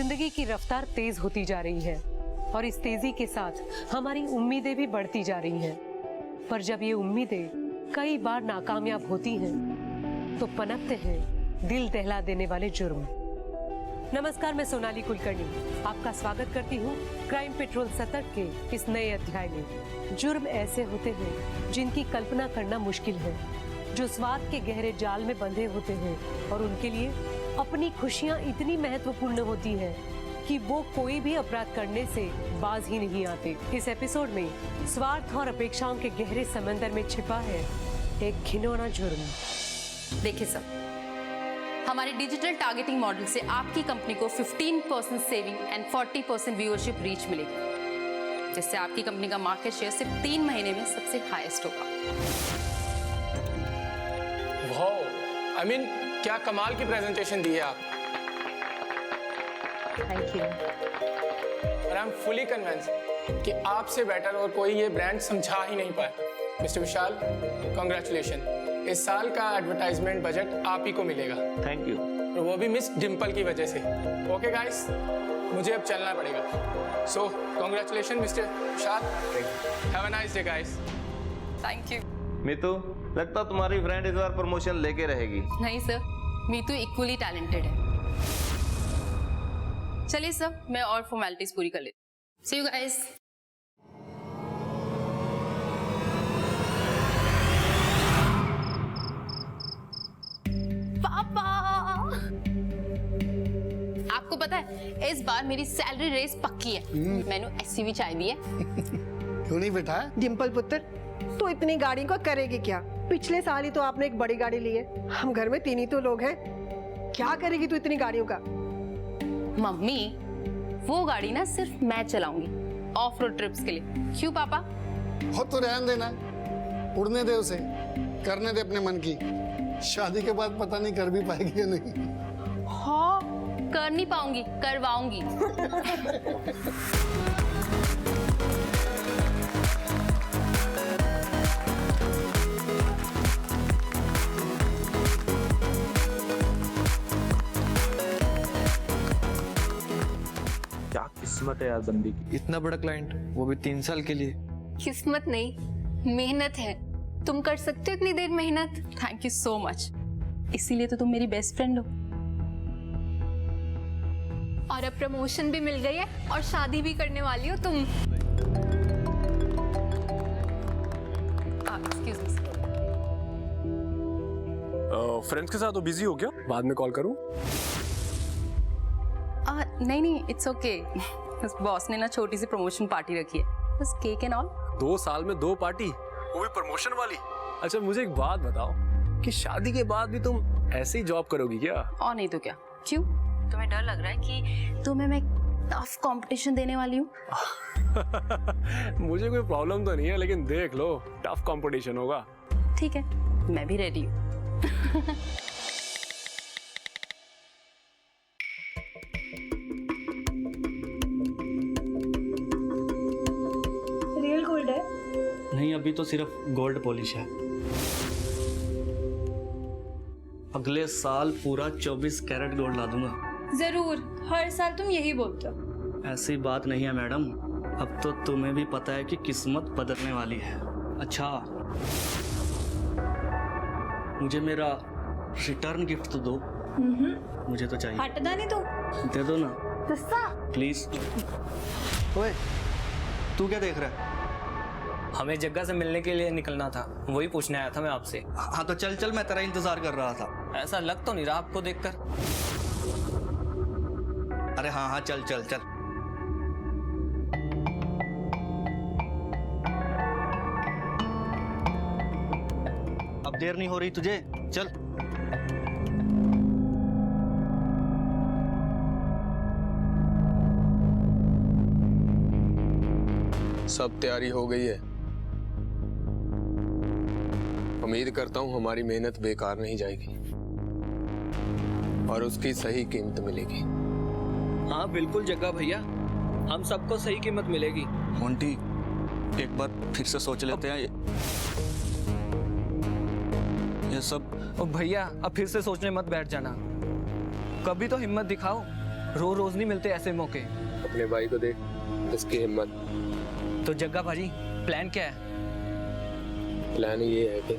जिंदगी की रफ्तार तेज होती जा रही है और इस तेजी के साथ हमारी उम्मीदें भी बढ़ती जा रही हैं। पर जब ये उम्मीदें कई बार नाकामयाब होती हैं तो पनपते हैं दिल दहला देने वाले जुर्म। नमस्कार, मैं सोनाली कुलकर्णी आपका स्वागत करती हूँ क्राइम पेट्रोल सतर्क के इस नए अध्याय में। जुर्म ऐसे होते हैं जिनकी कल्पना करना मुश्किल है, जो स्वार्थ के गहरे जाल में बंधे होते हैं और उनके लिए अपनी खुशियाँ इतनी महत्वपूर्ण होती है कि वो कोई भी अपराध करने से बाज ही नहीं आते। इस एपिसोड में स्वार्थ और अपेक्षाओं के गहरे समंदर में छिपा है एक घिनौना जुर्म। देखिए सर, हमारे डिजिटल टारगेटिंग मॉडल से आपकी कंपनी को 15% सेविंग एंड 40% व्यूअरशिप रीच मिलेगी, जिससे आपकी कंपनी का मार्केट शेयर सिर्फ 3 महीने में सबसे हाईएस्ट होगा। वाह, आई मीन क्या कमाल की प्रेजेंटेशन दी है आप। Thank you. और आई एम फुली कन्विंस कि आपसे बेटर और कोई ये ब्रांड समझा ही नहीं पाया। मिस्टर विशाल, कांग्रेचुलेशन। इस साल का एडवर्टाइजमेंट बजट आप ही को मिलेगा। Thank you. और वो भी मिस डिम्पल की वजह से। ओके गाइस, मुझे अब चलना पड़ेगा। So congratulation mister Vishal. Have a nice day guys. Thank you. Meetu, लगता तुम्हारी फ्रेंड इस बार प्रमोशन लेके रहेगी। नहीं सर, मीतू इक्वली टैलेंटेड है। चलिए सर, मैं और फॉर्मेलिटीज पूरी कर लेती हूँ। सी यू गाइस। पापा, आपको पता है इस बार मेरी सैलरी रेस पक्की है। मैंने एसयूवी चाय दी है। क्यों नहीं बेटा? डिम्पल पुत्र, तो इतनी गाड़ी को करेगी क्या? पिछले साल ही तो आपने एक बड़ी गाड़ी ली है। हम घर में 3 ही तो लोग हैं। क्या करेगी तू इतनी गाड़ियों का? मम्मी, वो गाड़ी ना सिर्फ मैं चलाऊंगी ऑफ रोड ट्रिप्स के लिए। क्यों पापा? हो तो रहने देना, उड़ने दे उसे, करने दे अपने मन की। शादी के बाद पता नहीं कर भी पाएगी या नहीं। हाँ, कर नहीं पाऊंगी, करवाऊंगी। क्या किस्मत है यार बंदी की। इतना बड़ा क्लाइंट, वो भी 3 साल के लिए। किस्मत नहीं, मेहनत है। तुम कर सकते हो इतनी देर मेहनत। Thank you so much. इसीलिए तो तुम मेरी बेस्ट फ्रेंड हो। और अब प्रमोशन भी मिल गई है और शादी भी करने वाली हो तुम। Excuse me. फ्रेंड्स के साथ तो बिजी हो क्या? बाद में कॉल करूं? नहीं, इट्स ओके। बस बॉस ने ना छोटी सी प्रमोशन पार्टी रखी है, बस केक एंड ऑल। 2 साल में 2 पार्टी, वो भी प्रमोशन वाली। अच्छा मुझे एक बात बताओ कि शादी के बाद भी तुम ऐसे ही जॉब करोगी क्या? और नहीं तो क्या। क्यों, तुम्हें डर लग रहा है कि तुम्हें मैं टफ कंपटीशन देने वाली हूँ? मुझे कोई प्रॉब्लम तो नहीं है, लेकिन देख लो टफ कंपटीशन होगा। ठीक है, मैं भी रेडी हूँ। रियल गोल्ड है? नहीं, अभी तो सिर्फ गोल्ड पॉलिश है। अगले साल पूरा 24 कैरेट गोल्ड ला दूंगा। जरूर, हर साल तुम यही बोलते हो। ऐसी बात नहीं है मैडम, अब तो तुम्हें भी पता है कि किस्मत बदलने वाली है। अच्छा, मुझे मेरा रिटर्न गिफ्ट तो दो। मुझे तो चाहिए। हटदा नहीं तू। दे दो ना गुस्सा। प्लीज। ओए, तू क्या देख रहा है? हमें जग्गा से मिलने के लिए निकलना था, वही पूछने आया था मैं आपसे। हाँ तो चल चल, मैं तेरा इंतजार कर रहा था। ऐसा लग तो नहीं रहा आपको देखकर। अरे हाँ हाँ, चल चल चल। अब देर नहीं हो रही तुझे, चल। सब तैयारी हो गई है। उम्मीद करता हूं हमारी मेहनत बेकार नहीं जाएगी और उसकी सही कीमत मिलेगी। हाँ बिल्कुल जग्गा भैया, हम सबको सही कीमत मिलेगी। मोंटी, एक बार फिर से सोच लेते हैं ये सब। ओ भैया, अब फिर से सोचने मत बैठ जाना। कभी तो हिम्मत दिखाओ। रोज रोज नहीं मिलते ऐसे मौके। अपने भाई को देख, इसकी हिम्मत। तो जग्गा भाजी, प्लान क्या है? प्लान ये है कि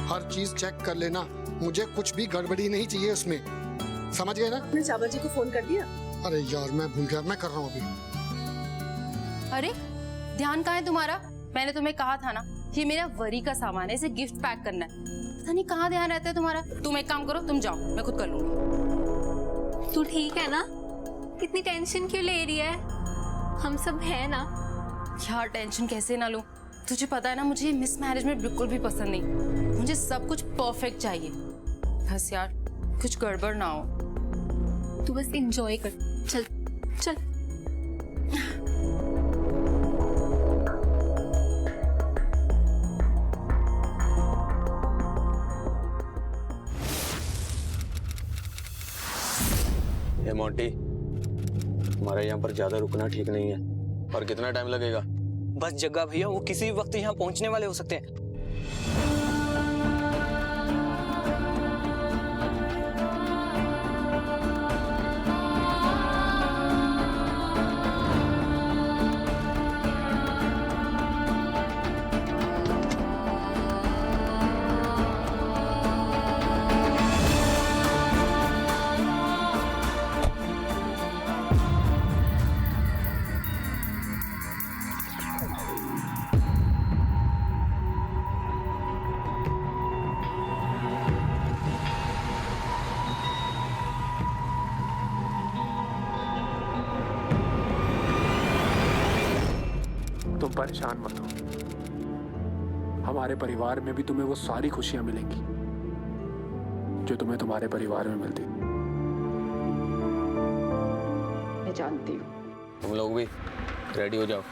हर चीज चेक कर लेना, मुझे कुछ भी गड़बड़ी नहीं चाहिए उसमें, समझ गए ना? आपने चावल जी को फोन कर दिया? अरे यार मैं भूल गया, मैं कर रहा हूँ अभी। अरे ध्यान कहाँ है तुम्हारा? मैंने तुम्हें कहा था ना, ये मेरा वरी का सामान है, इसे गिफ्ट पैक करना है। पता नहीं कहाँ ध्यान रहता है तुम्हारा। तुम एक काम करो, तुम जाओ, मैं खुद कर लूंगी। तू ठीक है ना? इतनी टेंशन क्यों ले रही है? हम सब है ना। यार टेंशन कैसे ना लूं? तुझे पता है ना, मुझे मिस मैनेजमेंट बिल्कुल भी पसंद नहीं। मुझे सब कुछ परफेक्ट चाहिए। बस यार कुछ गड़बड़ ना हो। तू बस एंजॉय कर। चल चल। ये मोंटी, हमारा यहाँ पर ज्यादा रुकना ठीक नहीं है। और कितना टाइम लगेगा? बस जग्गा भैया, वो किसी भी वक्त यहाँ पहुँचने वाले हो सकते हैं। तुम परेशान मत हो, हमारे परिवार में भी तुम्हें वो सारी खुशियां मिलेंगी जो तुम्हें तुम्हारे परिवार में मिलती। मैं जानती हूँ। तुम लोग भी रेडी हो जाओ।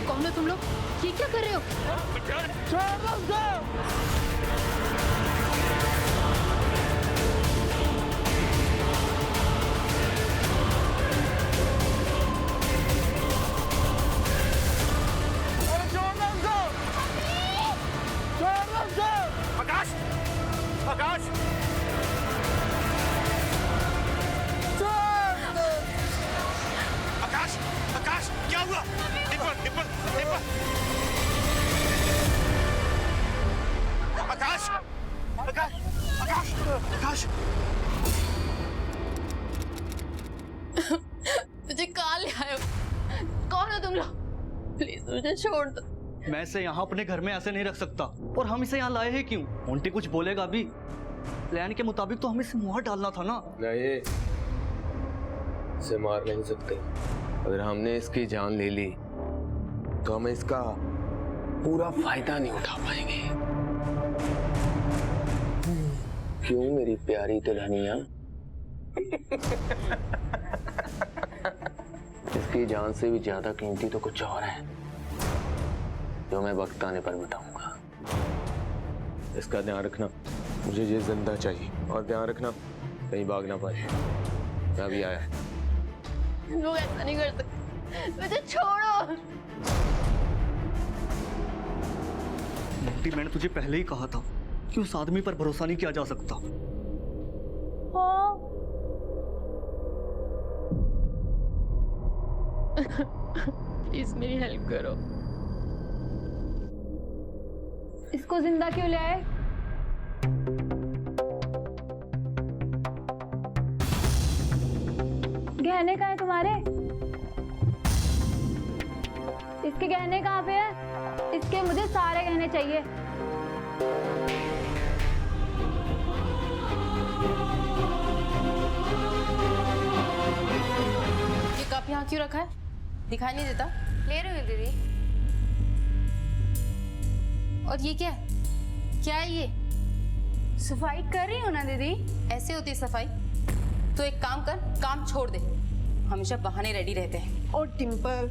कौन हो तुम लोग? ये क्या कर रहे हो? मुझे कहाँ ले आए हो? कौन हो तुम लोग? प्लीज मुझे छोड़ दो। मैं इसे यहाँ अपने घर में ऐसे नहीं रख सकता। और हम इसे यहाँ लाए हैं क्यों? मोंटी कुछ बोलेगा भी? प्लान के मुताबिक तो हमें इसे मुहर डालना था ना। नहीं, इसे मार नहीं सकते। अगर हमने इसकी जान ले ली तो हमें इसका पूरा फायदा नहीं उठा पाएंगे। क्यों मेरी प्यारी दुल्हनिया? इसकी जान से भी ज्यादा कीमती तो कुछ और है जो मैं वक्त आने पर बताऊंगा। इसका ध्यान रखना, मुझे ये जिंदा चाहिए। और ध्यान रखना कहीं भाग ना पाए। मैं अभी आया। लोग ऐसा नहीं कर सकते, मुझे छोड़ो। मोंटी, मैंने तुझे पहले ही कहा था कि उस आदमी पर भरोसा नहीं किया जा सकता। प्लीज मेरी हेल्प करो। इसको जिंदा क्यों ले आए? गहने कहाँ हैं तुम्हारे? इसके गहने कहाँ पे है? इसके मुझे सारे गहने चाहिए। ये कप यहाँ क्यों रखा है? दिखाई नहीं देता? ले रही हूँ दीदी। और ये क्या है? क्या है ये? सफाई कर रही हूँ ना दीदी। ऐसे होती है सफाई? तो एक काम कर, काम छोड़ दे। हमेशा बहाने रेडी रहते हैं। और डिम्पल,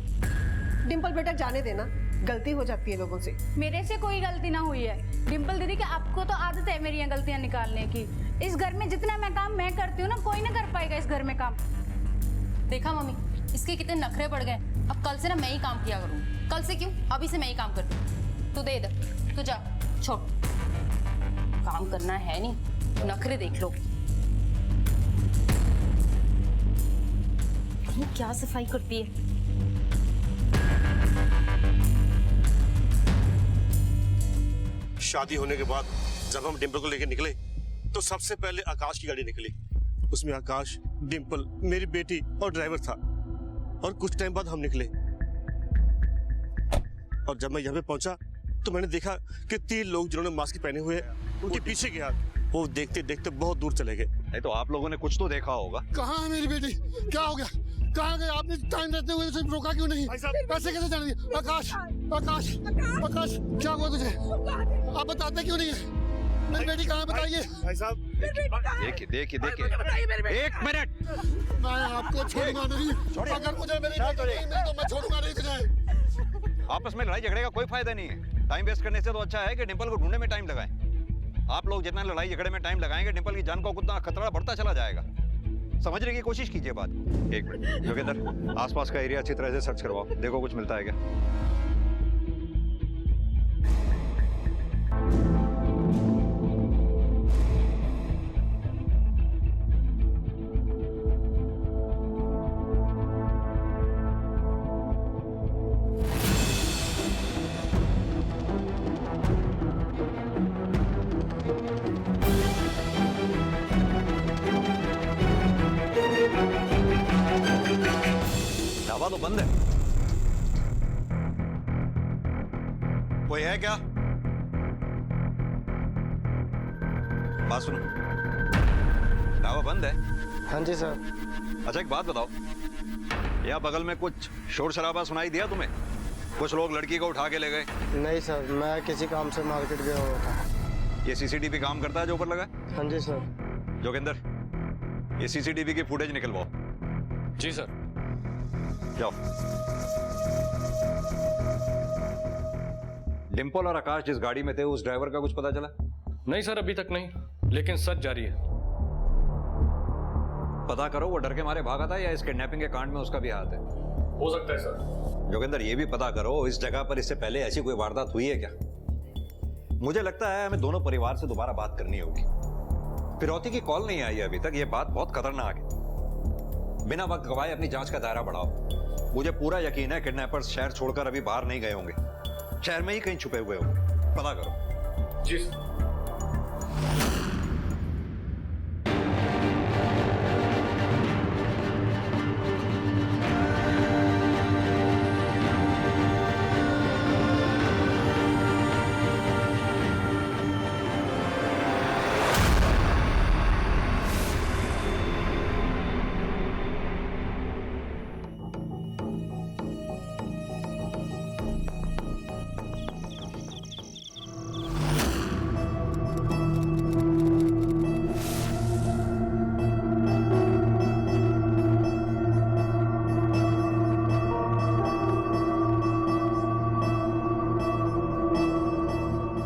डिम्पल बेटा जाने देना, गलती हो जाती है लोगों से। मेरे से कोई गलती ना हुई है डिम्पल दीदी, कि आपको तो आदत है मेरी गलतियां निकालने की। इस घर में जितना मैं काम मैं करती हूँ ना, कोई ना कर पाएगा इस घर में काम। देखा मम्मी, इसके कितने नखरे बढ़ गए। अब कल से ना मैं ही काम किया करूँ। कल से क्यों, अभी से मैं ही काम करती हूँ। तू दे इधर, तू जा, छोड़। काम करना है नहीं, नखरे देख लो। ये क्या सफाई करती है। शादी होने के बाद जब हम डिम्पल को लेकर निकले तो सबसे पहले आकाश की गाड़ी निकली। उसमें आकाश, डिम्पल, मेरी बेटी और ड्राइवर था। और कुछ टाइम बाद हम निकले और जब मैं यहाँ पे पहुंचा तो मैंने देखा कि 3 लोग जिन्होंने मास्क पहने हुए उनके पीछे गया। वो देखते देखते बहुत दूर चले गए। नहीं तो आप लोगों ने कुछ तो देखा होगा। कहाँ है मेरी बेटी? क्या हो गया? कहाँ गए? आपने टाइम रहते हुए उसे रोका क्यों नहीं? पैसे कैसे जाने दिए? आकाश, आकाश, आकाश, क्या हुआ तुझे? आप बताते क्यों नहीं है? मेरी बेटी कहाँ है, बताइए। भाई साहब देखिए देखिए देखिए, 1 मिनट। मैं आपको छोड़ूंगा नहीं। अगर मुझे मेरी बेटी नहीं मिली तो मैं छोड़ूंगा नहीं तुझे। आपस में लड़ाई झगड़े का कोई फायदा नहीं है। टाइम वेस्ट करने से तो अच्छा है कि डिम्पल को ढूंढने में टाइम लगाएं। आप लोग जितना लड़ाई झगड़े में टाइम लगाएंगे, डिम्पल की जान को उतना खतरा बढ़ता चला जाएगा। समझने की कोशिश कीजिए बात। 1 मिनट जोगिंदर, आसपास का एरिया अच्छी तरह से सर्च करवाओ, देखो कुछ मिलता है क्या। ढाबा तो बंद है, कोई है क्या? बात सुनो, ढाबा बंद है? हाँ जी सर। अच्छा एक बात बताओ, यहाँ बगल में कुछ शोर शराबा सुनाई दिया तुम्हें? कुछ लोग लड़की को उठा के ले गए? नहीं सर, मैं किसी काम से मार्केट गया हुआ था। ये सीसीटीवी काम करता है जो ऊपर लगा? हाँ जी सर। जोगिंदर, ये सीसीटीवी की फुटेज निकलवाओ। जी सर। जाओ। डिम्पल और आकाश जिस गाड़ी में थे उस ड्राइवर का कुछ पता चला? नहीं सर, अभी तक नहीं, लेकिन सर्च जारी है। पता करो वो डर के मारे भागा था या इस किडनैपिंग के कांड में उसका भी हाथ है। हो सकता है सर। जोगिंदर, ये भी पता करो इस जगह पर इससे पहले ऐसी कोई वारदात हुई है क्या? मुझे लगता है हमें दोनों परिवार से दोबारा बात करनी होगी। फिरौती की कॉल नहीं आई अभी तक, ये बात बहुत खतरनाक है। बिना वक्त गवाए अपनी जांच का दायरा बढ़ाओ। मुझे पूरा यकीन है किडनैपर्स शहर छोड़कर अभी बाहर नहीं गए होंगे, शहर में ही कहीं छुपे हुए होंगे। पता करो। जी सर।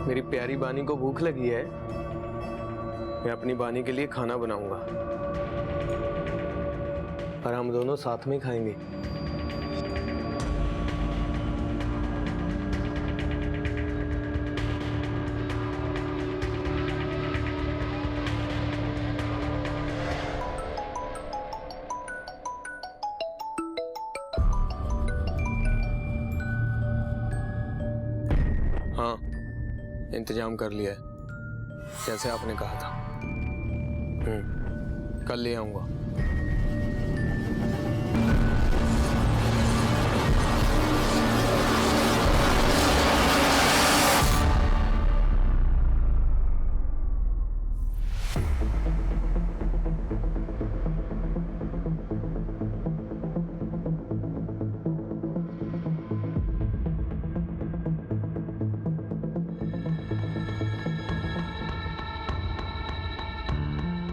मेरी प्यारी बानी को भूख लगी है, मैं अपनी बानी के लिए खाना बनाऊंगा और हम दोनों साथ में खाएंगे। हाँ, इंतजाम कर लिया है जैसे आपने कहा था। कल ले आऊंगा।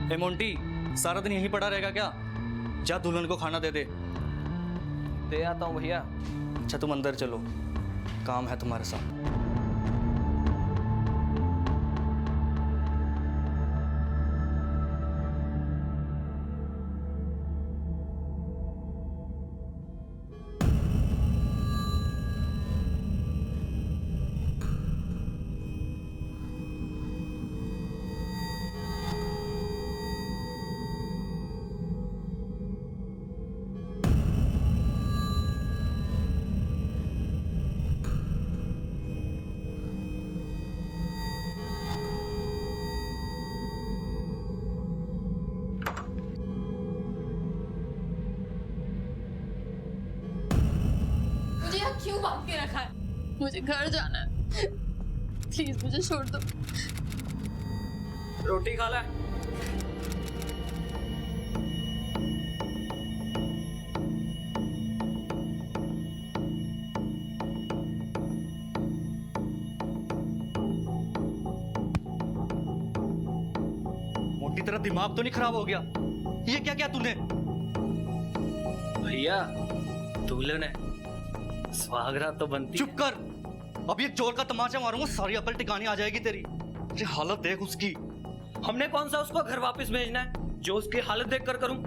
ए मोंटी, सारा दिन यहीं पड़ा रहेगा क्या? जा दुल्हन को खाना दे दे। दे आता हूँ भैया। अच्छा तुम अंदर चलो, काम है तुम्हारे साथ। क्यों बांध के रखा है? मुझे घर जाना है, प्लीज मुझे छोड़ दो। रोटी खा ले। मोटी तरह दिमाग तो नहीं खराब हो गया? ये क्या क्या तूने? भैया दुल्हन है, स्वागरात तो बनती। चुप कर, अब एक जोर का तमाचा मारूंगा, सारी अकल ठिकाने आ जाएगी तेरी। ये हालत देख उसकी। हमने कौन सा उसको घर वापस भेजना है जो उसकी हालत देख कर करूं?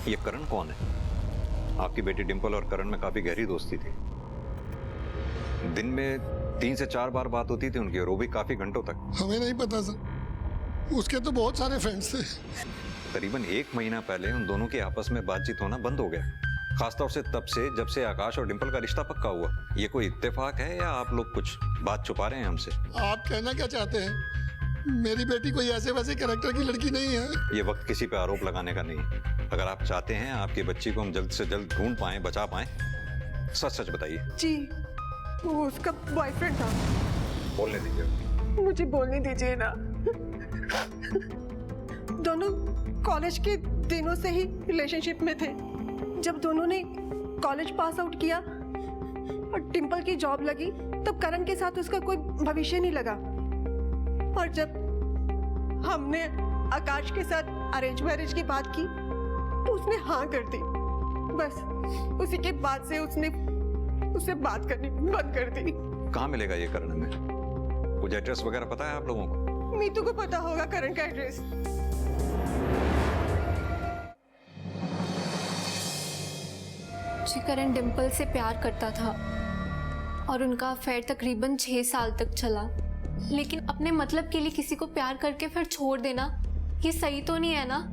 ये करण कौन है? आपकी बेटी डिंपल और करण में काफी गहरी दोस्ती थी। दिन में 3 से 4 बार बात होती थी उनकी, और वो भी काफी घंटों तक। हमें नहीं पता सर, उसके तो बहुत सारे फ्रेंड्स थे। करीबन 1 महीना पहले उन दोनों की आपस में बातचीत होना बंद हो गया, खासतौर से तब से जब से आकाश और डिंपल का रिश्ता पक्का हुआ। ये कोई इत्तेफाक है या आप लोग कुछ बात छुपा रहे हैं हमसे? आप कहना क्या चाहते हैं? मेरी बेटी कोई ऐसे वैसे कैरेक्टर की लड़की नहीं है। ये वक्त किसी पे आरोप लगाने का नहीं है। अगर आप चाहते हैं आपकी बच्ची को हम जल्द से जल्द ढूंढ पाए, बचा पाए, सच सच बताइए। जी, वो उसका बॉयफ्रेंड था। बोलने दीजिए। मुझे बोलने दीजिए ना। दोनों कॉलेज के दिनों से ही रिलेशनशिप में थे। जब दोनों ने कॉलेज पास आउट किया और डिंपल की जॉब लगी, तब करण के साथ उसका कोई भविष्य नहीं लगा। और जब हमने आकाश के साथ अरेंज मैरिज की बात की तो उसने हाँ कर दी। बस उसी के बाद से उसने उससे बात करनी बंद कर दी। कहाँ मिलेगा ये करण में? कुछ एड्रेस वगैरह पता है आप लोगों को? मीतू को पता होगा करण का एड्रेस। जी, करण डिंपल से प्यार करता था और उनका अफेयर तकरीबन 6 साल तक चला। लेकिन अपने मतलब के लिए किसी को प्यार करके फिर छोड़ देना, ये सही तो नहीं है ना।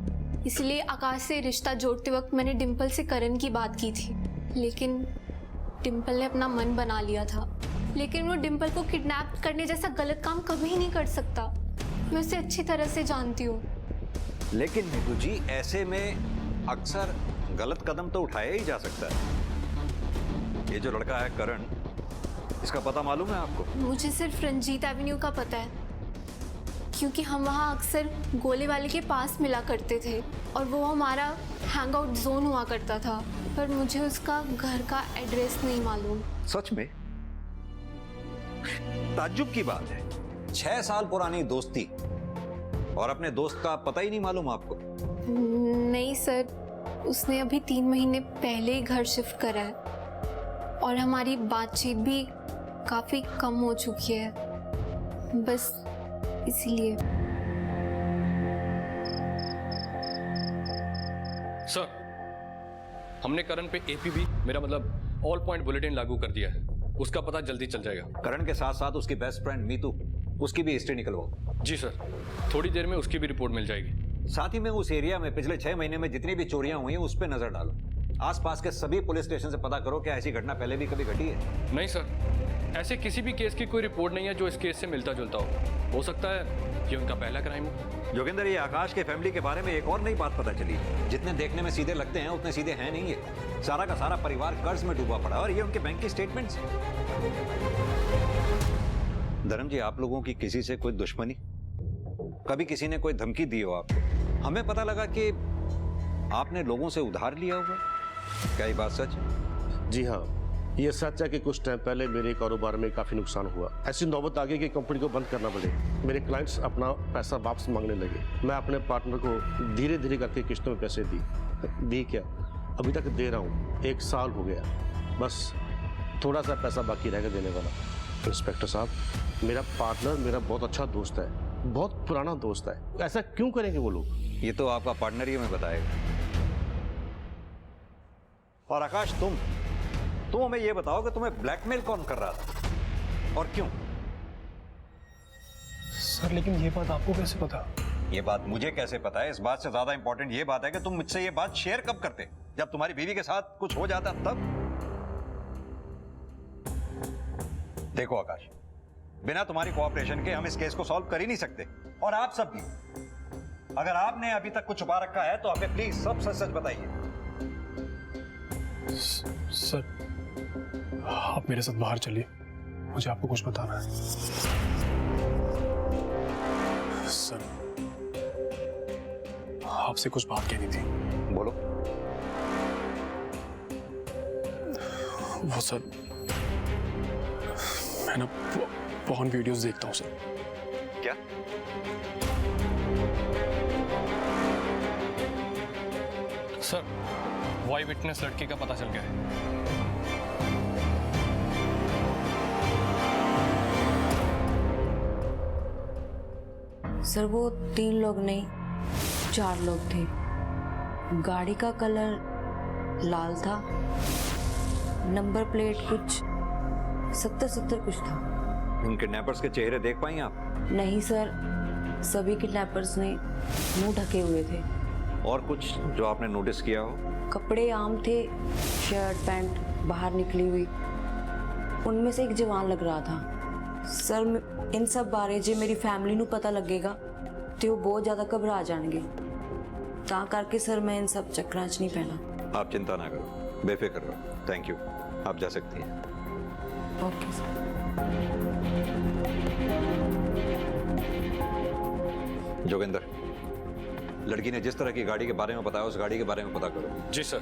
इसलिए आकाश से रिश्ता जोड़ते वक्त मैंने डिंपल से करण की बात की थी, लेकिन डिंपल ने अपना मन बना लिया था। लेकिन वो डिंपल को किडनैप करने जैसा गलत काम कभी नहीं कर सकता, मैं उसे अच्छी तरह से जानती हूँ। लेकिन नीतू जी, ऐसे में अक्सर गलत कदम तो उठाया ही जा सकता है। ये जो लड़का है करण, इसका पता मालूम है आपको? मुझे सिर्फ रंजीत एवेन्यू का पता है, क्योंकि हम वहाँ अक्सर गोले वाले के पास मिला करते थे और वो हमारा हैंग आउट जोन हुआ करता था, पर मुझे उसका घर का एड्रेस नहीं मालूम। सच में? ताज्जुब की बात है, 6 साल पुरानी दोस्ती और अपने दोस्त का पता ही नहीं मालूम आपको? नहीं सर, उसने अभी 3 महीने पहले ही घर शिफ्ट करा है और हमारी बातचीत भी काफी कम हो चुकी है, बस इसीलिए। सर, हमने करण पे एपीबी, मेरा मतलब ऑल पॉइंट बुलेटिन लागू कर दिया है। उसका पता जल्दी चल जाएगा। करण के साथ साथ उसकी बेस्ट फ्रेंड मीतू, उसकी भी हिस्ट्री निकलवाओ। जी सर, थोड़ी देर में उसकी भी रिपोर्ट मिल जाएगी। साथ ही में उस एरिया में पिछले 6 महीने में जितनी भी चोरियां हुई हैं उस पर नजर डालो। आसपास के सभी पुलिस स्टेशन से पता करो क्या ऐसी घटना पहले भी कभी घटी है? नहीं सर, ऐसे किसी भी केस की कोई रिपोर्ट नहीं है जो इस केस से मिलता जुलता हो सकता है ये उनका पहला क्राइम हो। जोगिंदर, ये आकाश के फैमिली के बारे में एक और नई बात पता चली। जितने देखने में सीधे लगते हैं उतने सीधे हैं नहीं है। सारा का सारा परिवार कर्ज में डूबा पड़ा और ये उनके बैंक की स्टेटमेंट्स। धर्म जी, आप लोगों की किसी से कोई दुश्मनी? कभी किसी ने कोई धमकी दी हो आपको? हमें पता लगा कि आपने लोगों से उधार लिया हुआ। क्या ये बात सच है? जी हाँ, ये सच है कि कुछ टाइम पहले मेरे कारोबार में काफी नुकसान हुआ। ऐसी नौबत आ गई कि कंपनी को बंद करना पड़े। मेरे क्लाइंट्स अपना पैसा वापस मांगने लगे। मैं अपने पार्टनर को धीरे धीरे करके किस्तों में पैसे दी क्या, अभी तक दे रहा हूँ। 1 साल हो गया, बस थोड़ा सा पैसा बाकी रह गया देने वाला। इंस्पेक्टर साहब, मेरा पार्टनर मेरा बहुत अच्छा दोस्त है, बहुत पुराना दोस्त है। ऐसा क्यों करेंगे वो लोग? ये तो आपका पार्टनर ही हमें बताएगा। और आकाश, तुम हमें ये बताओ कि तुम्हें ब्लैकमेल कौन कर रहा था और क्यों? सर, लेकिन ये बात आपको कैसे पता? ये बात मुझे कैसे पता है? इस बात से ज्यादा इंपॉर्टेंट ये बात है कि तुम मुझसे ये बात शेयर कब करते? जब तुम्हारी बीवी के साथ कुछ हो जाता तब? देखो आकाश, बिना तुम्हारी कोऑपरेशन के हम इस केस को सॉल्व कर ही नहीं सकते। और आप सब भी, अगर आपने अभी तक कुछ छुपा रखा है तो हमें प्लीज सब सच सच बताइए। सर, आप मेरे साथ बाहर चलिए, मुझे आपको कुछ बताना है। सर, आपसे कुछ बात कहनी थी। बोलो। वो सर, मैं ना पॉर्न वीडियोस देखता हूँ सर। क्या? सर, वॉय विटनेस लड़की का पता चल गया है। सर, वो 3 लोग नहीं 4 लोग थे। गाड़ी का कलर लाल था, नंबर प्लेट कुछ 70 कुछ था। उन किडनैपर्स के चेहरे देख पाई आप? नहीं सर, सभी किडनैपर्स ने मुंह ढके हुए थे। और कुछ जो आपने नोटिस किया हो? कपड़े आम थे, शर्ट पैंट बाहर निकली हुई। उनमें से एक जवान लग रहा था। सर, इन सब बारे जे मेरी फैमिली ਨੂੰ पता लगेगा तो वो बहुत ज़्यादा घबरा जाएंगे। ਤਾਂ करके सर मैं इन सब चक्करां 'ਚ नहीं पैना। आप चिंता ना करो, बेफिक्र रहो। थैंक यू, आप जा सकती हैं। Okay sir. जोगिंदर, लड़की ने जिस तरह की गाड़ी के बारे में बताया, उस गाड़ी के बारे में पता करो। जी सर।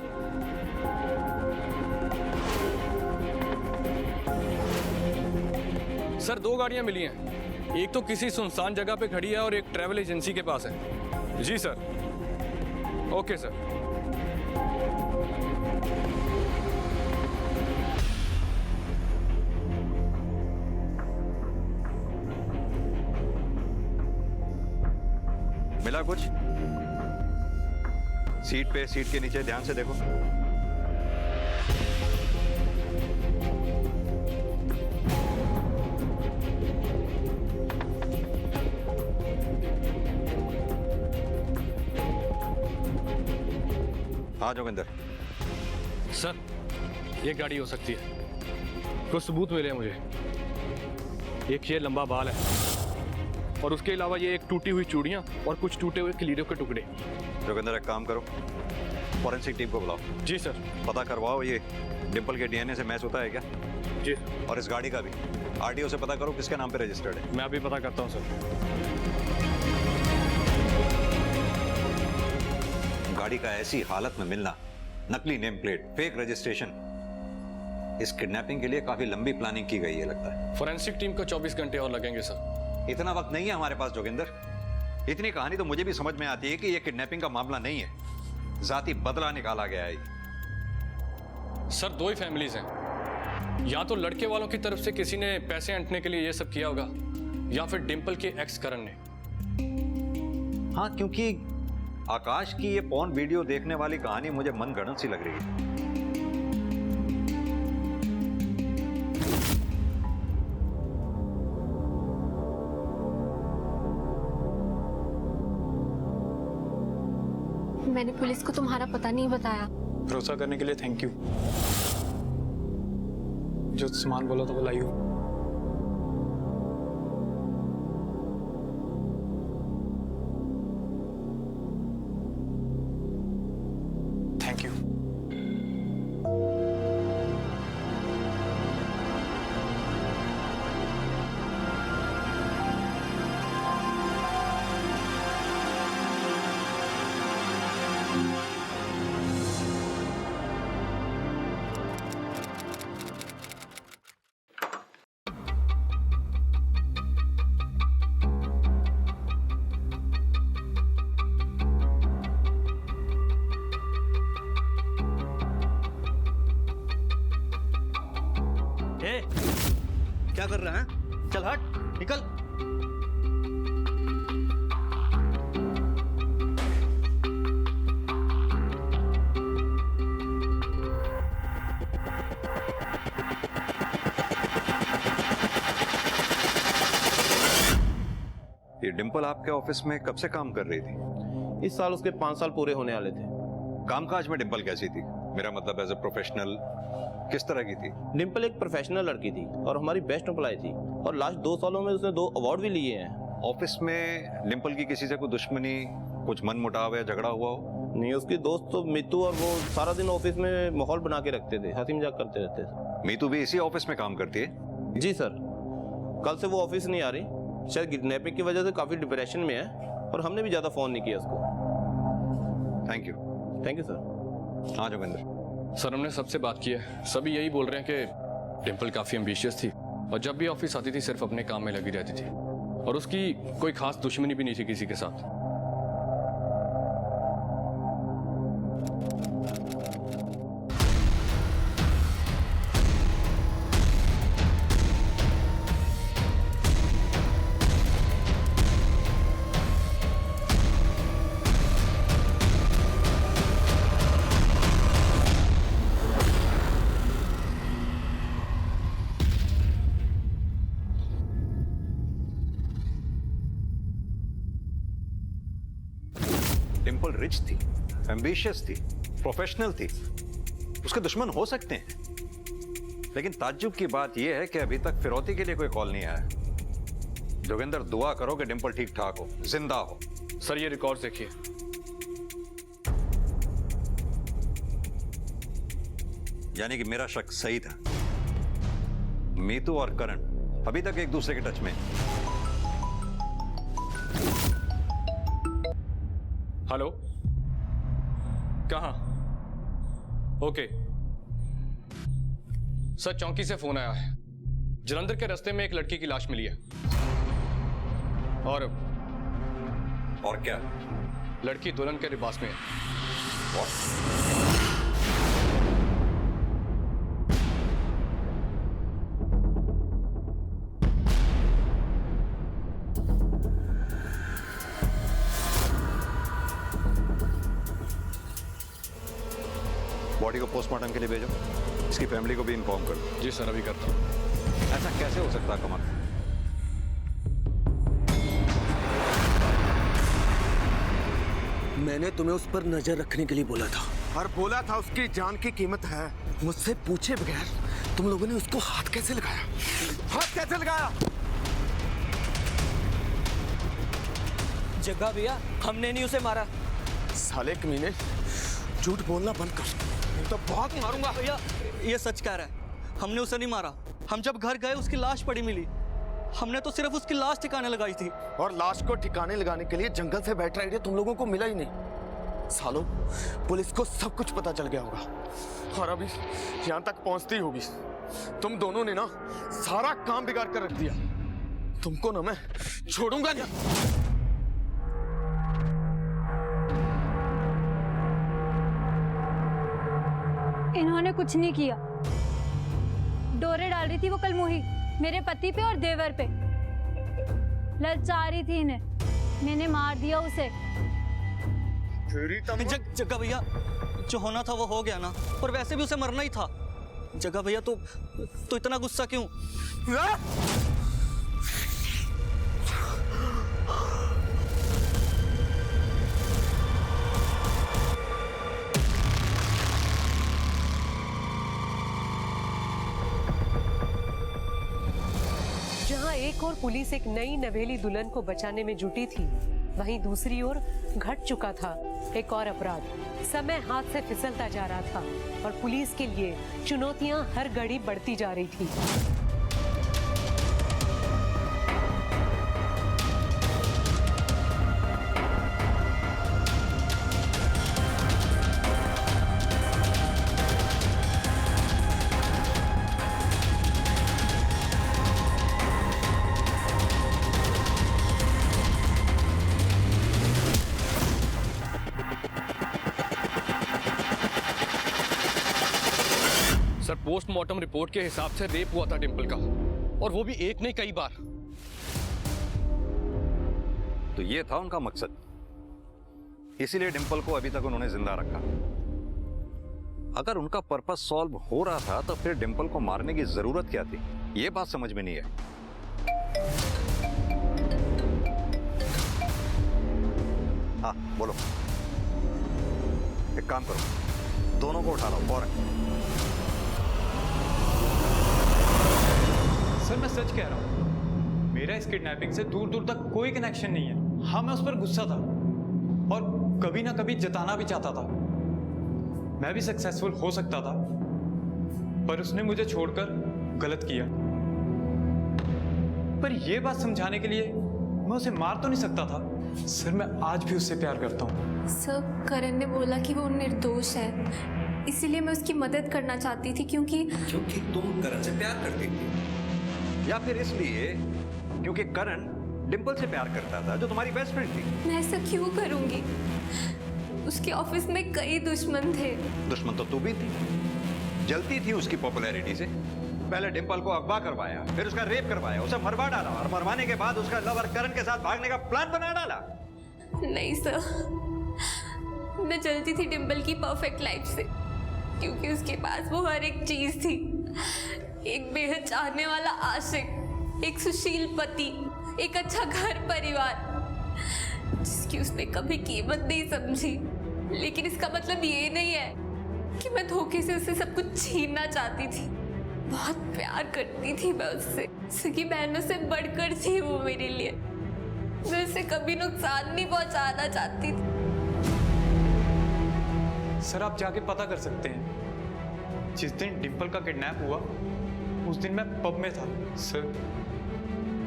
सर, 2 गाड़ियां मिली हैं। एक तो किसी सुनसान जगह पे खड़ी है और एक ट्रैवल एजेंसी के पास है। जी सर। Okay sir. मिला कुछ? सीट पे, सीट के नीचे ध्यान से देखो। हाँ जोगिंदर। सर, ये गाड़ी हो सकती है। कुछ सबूत मिले मुझे। एक ये लंबा बाल है और उसके अलावा ये एक टूटी हुई चूड़ियां और कुछ टूटे हुए किलीरों के टुकड़े। जोगिंदर, एक काम करो, फॉरेंसिक टीम को बुलाओ। जी सर। पता करवाओ ये डिंपल के डीएनए से मैच होता है क्या? जी। और इस गाड़ी का भी आरटीओ से पता करो किसके नाम पे रजिस्टर्ड है। मैं अभी पता करता हूँ सर। गाड़ी का ऐसी हालत में मिलना, नकली नेम प्लेट, फेक रजिस्ट्रेशन, इस किडनैपिंग के लिए काफी लंबी प्लानिंग की गई है लगता है। फॉरेंसिक टीम को 24 घंटे और लगेंगे सर। इतना वक्त नहीं है हमारे पास जोगिंदर। इतनी कहानी तो मुझे भी समझ में आती है कि यह किडनैपिंग का मामला नहीं है, जाती बदला निकाला गया है। सर, 2 ही फैमिलीज हैं। या तो लड़के वालों की तरफ से किसी ने पैसे ऐंठने के लिए ये सब किया होगा, या फिर डिंपल के एक्स करण ने। हाँ, क्योंकि आकाश की ये पॉर्न वीडियो देखने वाली कहानी मुझे मनगढ़ंत सी लग रही है। मैंने पुलिस को तुम्हारा पता नहीं बताया। भरोसा करने के लिए थैंक यू। जो सामान बोला था वो लाई हो। Thank you. ए, क्या कर रहा है? चल हट, निकल। ये डिंपल आपके ऑफिस में कब से काम कर रही थी? इस साल उसके 5 साल पूरे होने वाले थे। कामकाज में डिंपल कैसी थी? मेरा मतलब एज ए प्रोफेशनल किस तरह की थी? डिंपल एक प्रोफेशनल लड़की थी और हमारी बेस्ट एम्प्लॉय थी, और लास्ट 2 सालों में उसने 2 अवार्ड भी लिए हैं। ऑफिस में डिंपल की किसी से कोई दुश्मनी, कुछ मन मुटाव या झगड़ा हुआ हो? नहीं, उसकी दोस्त तो मीतू और वो सारा दिन ऑफिस में माहौल बना के रखते थे, हंसी मजाक करते रहते थे। मीतू भी इसी ऑफिस में काम करती है? जी सर, कल से वो ऑफिस नहीं आ रही, शायद किडनैपिंग की वजह से काफी डिप्रेशन में है, और हमने भी ज्यादा फोन नहीं किया उसको। Thank you. Thank you sir. हाँ जोगिंदर सर, हमने सबसे बात की है, सभी यही बोल रहे हैं कि डिंपल काफी एम्बिशियस थी और जब भी ऑफिस आती थी सिर्फ अपने काम में लगी रहती थी, और उसकी कोई खास दुश्मनी भी नहीं थी किसी के साथ। डिंपल रिच थी, एम्बिशियस थी, प्रोफेशनल थी, उसके दुश्मन हो सकते हैं, लेकिन ताज्जुब की बात यह है कि अभी तक फिरौती के लिए कोई कॉल नहीं आया। जोगिंदर, दुआ करो कि डिंपल ठीक ठाक हो, जिंदा हो। सर, ये रिकॉर्ड देखिए। यानी कि मेरा शक सही था, मीतू और करण अभी तक एक दूसरे के टच में। हेलो, कहाँ? ओके सर, चौकी से फोन आया है, जलंधर के रास्ते में एक लड़की की लाश मिली है। और क्या? लड़की दुल्हन के लिबास में है। बॉडी को पोस्टमार्टम के लिए भेजो, इसकी फैमिली को भी इन्फॉर्म कर दो। जी सर, अभी करता हूँ। ऐसा कैसे हो सकता है कमल? मैंने तुम्हें उस पर नजर रखने के लिए बोला था, और बोला था उसकी जान की कीमत है। मुझसे पूछे बगैर तुम लोगों ने उसको हाथ कैसे लगाया? हाथ कैसे लगाया? जग्गा भैया, हमने नहीं उसे मारा। साले कमीने, झूठ बोलना बंद कर, नहीं तो बहुत मारूंगा। भैया, ये सच कह रहा है, हमने उसे नहीं मारा। हम जब घर गए उसकी लाश पड़ी मिली, हमने तो सिर्फ उसकी लाश ठिकाने लगाई थी। और लाश को ठिकाने लगाने के लिए जंगल से बैटरी आइडिया तुम लोगों को मिला ही नहीं। सालों, पुलिस को सब कुछ पता चल गया होगा, और अभी यहाँ तक पहुंचती होगी। तुम दोनों ने ना सारा काम बिगाड़ कर रख दिया। तुमको ना मैं छोड़ूंगा नहीं। इन्होंने कुछ नहीं किया। डोरे डाल रही थी वो कलमुही मेरे पति पे और देवर पे, ललचा रही थी इन्हें, मैंने मार दिया उसे। जग्गा भैया, जो होना था वो हो गया ना, और वैसे भी उसे मरना ही था। जग्गा भैया, तो इतना गुस्सा क्यों? जहां एक और पुलिस एक नई नवेली दुल्हन को बचाने में जुटी थी, वहीं दूसरी ओर घट चुका था एक और अपराध। समय हाथ से फिसलता जा रहा था और पुलिस के लिए चुनौतियां हर घड़ी बढ़ती जा रही थी। पोस्टमार्टम रिपोर्ट के हिसाब से रेप हुआ था डिंपल का, और वो भी एक नहीं कई बार। तो ये था उनका मकसद, इसीलिए डिंपल को अभी तक उन्होंने जिंदा रखा। अगर उनका पर्पस सॉल्व हो रहा था तो फिर डिंपल को मारने की जरूरत क्या थी, ये बात समझ में नहीं है। हाँ बोलो। एक काम करो, दोनों को उठा लो फौरन। सर मैं सच कह रहा हूं, मेरा इस किडनैपिंग से दूर दूर तक कोई कनेक्शन नहीं है। हाँ मैं उस पर गुस्सा था और कभी ना कभी जताना भी चाहता था। मैं भी सक्सेसफुल हो सकता था, पर उसने मुझे छोड़कर गलत किया। पर यह बात समझाने के लिए मैं उसे मार तो नहीं सकता था। सर मैं आज भी उससे प्यार करता हूँ। सर करण ने बोला कि वो निर्दोष है, इसीलिए मैं उसकी मदद करना चाहती थी। क्योंकि तुम करण से प्यार करती थी, या फिर इसलिए क्योंकि करण डिंपल से प्यार करता था जो तुम्हारी बेस्ट फ्रेंड थी? मैं ऐसा क्यों करूंगी? उसके ऑफिस में कई दुश्मन थे। दुश्मन तो तू भी थी, जलती थी उसकी पॉपुलैरिटी से। पहले डिंपल को अगवा करवाया, फिर उसका रेप करवाया, उसे मरवा डाला, और मरवाने के बाद उसका लवर करण के साथ भागने का प्लान बना डाला। नहीं सर, मैं जलती थी डिंपल की परफेक्ट लाइफ से, क्योंकि उसके पास वो हर एक चीज थी। एक बेहद चाहने वाला आशिक, एक सुशील पति, एक अच्छा घर परिवार, जिसकी उसने कभी कीमत नहीं समझी। लेकिन इसका मतलब ये नहीं है कि मैं धोखे से उससे सब कुछ छीनना चाहती थी। बहुत प्यार करती थी मैं उससे, सगी बहनों से बढ़कर थी वो मेरे लिए। मैं उसे कभी नुकसान नहीं पहुंचाना चाहती थी। सर आप जाके पता कर सकते हैं, जिस दिन डिंपल का किडनैप हुआ उस दिन मैं पब में था। सर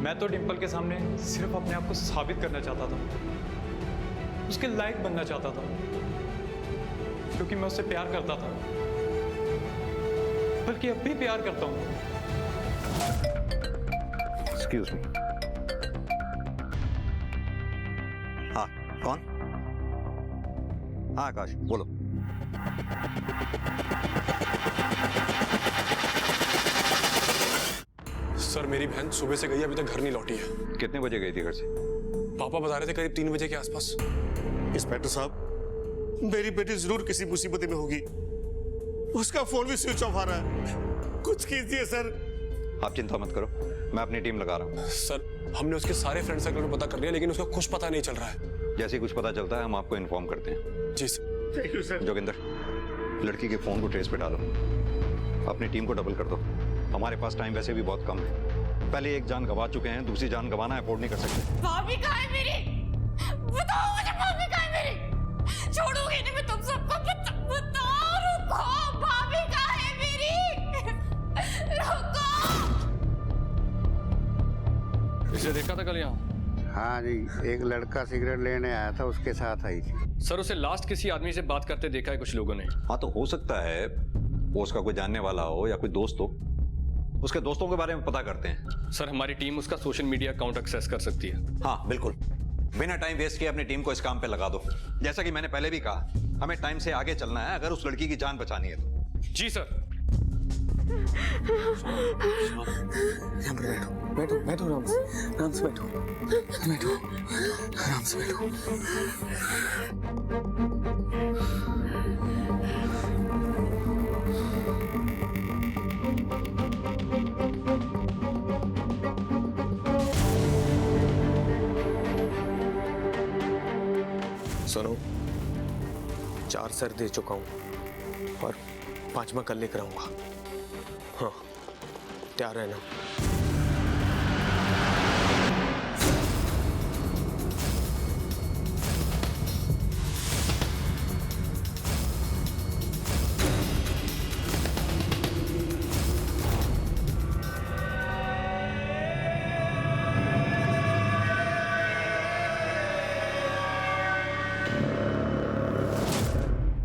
मैं तो डिंपल के सामने सिर्फ अपने आप को साबित करना चाहता था, उसके लायक बनना चाहता था, क्योंकि मैं उससे प्यार करता था, बल्कि अब भी प्यार करता हूं। Excuse me. हाँ कौन? हाँ आकाश बोलो। सर मेरी बहन सुबह से गई, अभी तक घर नहीं लौटी है। कितने बजे गई थी घर से? पापा बता रहे थे करीब 3 बजे के आसपास। इंस्पेक्टर साहब, मेरी बेटी जरूर किसी मुसीबत में होगी। उसका फोन भी स्विच ऑफ आ रहा है, कुछ कीजिए सर। आप चिंता मत करो, मैं अपनी टीम लगा रहा हूँ। सर हमने उसके सारे फ्रेंड सर्कल में पता कर लिया, लेकिन उसका कुछ पता नहीं चल रहा है। जैसे ही कुछ पता चलता है हम आपको इन्फॉर्म करते हैं। जी sir. Thank you sir. Joginder, लड़की के फोन को ट्रेस पे डालो, अपनी टीम को डबल कर दो। हमारे पास टाइम वैसे भी बहुत कम है। पहले एक जान गंवा चुके हैं, दूसरी जान गंवाना अफोर्ड नहीं कर सकते। भाभी कहाँ है मेरी? बताओ मुझे, भाभी कहाँ है मेरी? छोड़ूंगी नहीं मैं तुम सबको। बताओ, रुको, भाभी कहाँ है मेरी? रुको। इसे देखा था कल यहाँ? हाँ जी, एक लड़का सिगरेट लेने आया था, उसके साथ आई थी। सर उसे लास्ट किसी आदमी से बात करते देखा है कुछ लोगों ने। हाँ तो हो सकता है वो उसका कोई जानने वाला हो या कोई दोस्त हो। उसके दोस्तों के बारे में पता करते हैं। सर हमारी टीम उसका सोशल मीडिया अकाउंट एक्सेस कर सकती है। हाँ बिल्कुल, बिना टाइम वेस्ट किए अपनी टीम को इस काम पे लगा दो। जैसा कि मैंने पहले भी कहा, हमें टाइम से आगे चलना है अगर उस लड़की की जान बचानी है तो। जी सर। यहाँ पर बैठो, बैठो बैठो, आराम से बैठो, बैठो आराम से बैठो। सुनो, 4 सर दे चुका हूं और 5वां कल लेकर आऊंगा। हाँ तैयार रहना।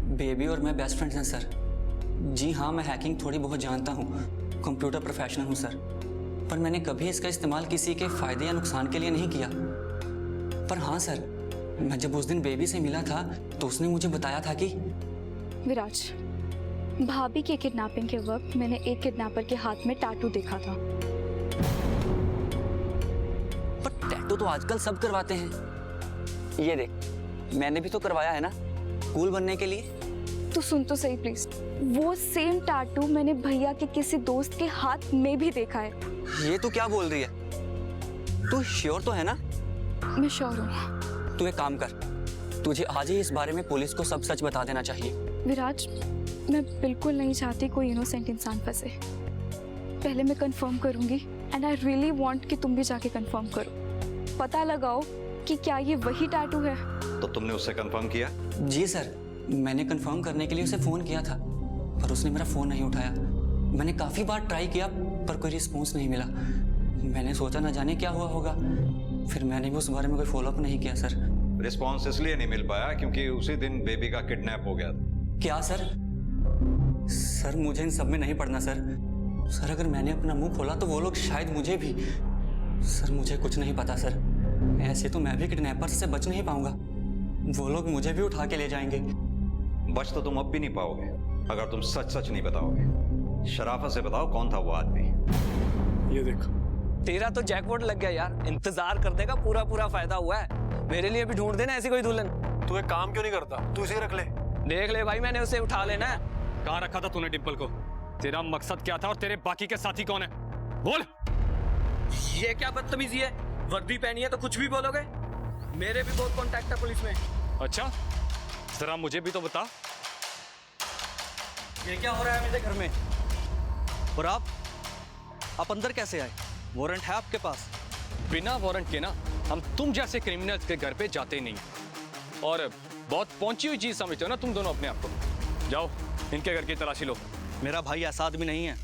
बेबी और मैं बेस्ट फ्रेंड्स हैं सर। जी हाँ, मैं हैकिंग थोड़ी बहुत जानता हूँ, कंप्यूटर प्रोफेशनल हूँ सर, पर मैंने कभी इसका इस्तेमाल किसी के फायदे या नुकसान के लिए नहीं किया। पर हाँ सर, मैं जब उस दिन बेबी से मिला था तो उसने मुझे बताया था कि विराज, भाभी के किडनैपिंग के वक्त मैंने एक किडनैपर के हाथ में टैटू देखा था। पर टैटू तो आजकल सब करवाते हैं। ये देख, मैंने भी तो करवाया है ना, कूल बनने के लिए। तो सुन तो सही प्लीज, वो सेम टैटू मैंने भैया के किसी दोस्त के हाथ में भी देखा है। ये तू क्या बोल रही है? तू श्योर तो है ना? मैं श्योर हूँ। तू एक काम कर, तुझे आज ही इस बारे में पुलिस को सब सच बता देना चाहिए। विराज, मैं बिल्कुल नहीं चाहती कोई इनोसेंट इंसान फंसे। पहले मैं कंफर्म करूंगी एंड आई रियली वांट कि तुम भी जाके कंफर्म करो, पता लगाओ कि क्या ये वही टैटू है। तो तुमने उससे कंफर्म किया? जी सर, मैंने कंफर्म करने के लिए उसे फोन किया था, पर उसने मेरा फोन नहीं उठाया। मैंने काफी बार ट्राई किया पर कोई रिस्पॉन्स नहीं मिला। मैंने सोचा न जाने क्या हुआ होगा, फिर मैंने भी उस बारे में कोई फॉलोअप नहीं किया सर। रिस्पॉन्स इसलिए नहीं मिल पाया क्योंकि उसी दिन बेबी का किडनैप हो गया था। क्या सर? सर मुझे इन सब में नहीं पड़ना सर। सर अगर मैंने अपना मुंह खोला तो वो लोग शायद मुझे भी। सर मुझे कुछ नहीं पता सर, ऐसे तो मैं भी किडनैपर से बच नहीं पाऊंगा। वो लोग मुझे भी उठा के ले जाएंगे। बच तो तुम अब भी नहीं पाओगे अगर तुम सच सच नहीं बताओगे। शराफत से बताओ कौन था वो आदमी। ये देख, तेरा तो जैकपॉट लग गया यार, इंतजार करने का पूरा पूरा फायदा हुआ है। मेरे लिए भी ढूंढ देना ऐसी कोई दुल्हन। तू एक काम क्यों नहीं करता, तू इसे रख ले। देख ले भाई, मैंने उसे उठा लेना है। कहाँ रखा था तूने डिंपल को? तेरा मकसद क्या था और तेरे बाकी के साथी कौन है? बोल। ये क्या बदतमीजी है? वर्दी पहनी है तो कुछ भी बोलोगे? मेरे भी बहुत कॉन्टैक्ट है पुलिस में। अच्छा, जरा मुझे भी तो बता। ये क्या हो रहा है मेरे घर में? और आप अंदर कैसे आए? वारंट है आपके पास? बिना वारंट के ना हम तुम जैसे क्रिमिनल्स के घर पे जाते नहीं, और बहुत पहुंची हुई चीज समझते हो ना तुम दोनों अपने आप को। जाओ इनके घर की तलाशी लो। मेरा भाई ऐसा आदमी नहीं है।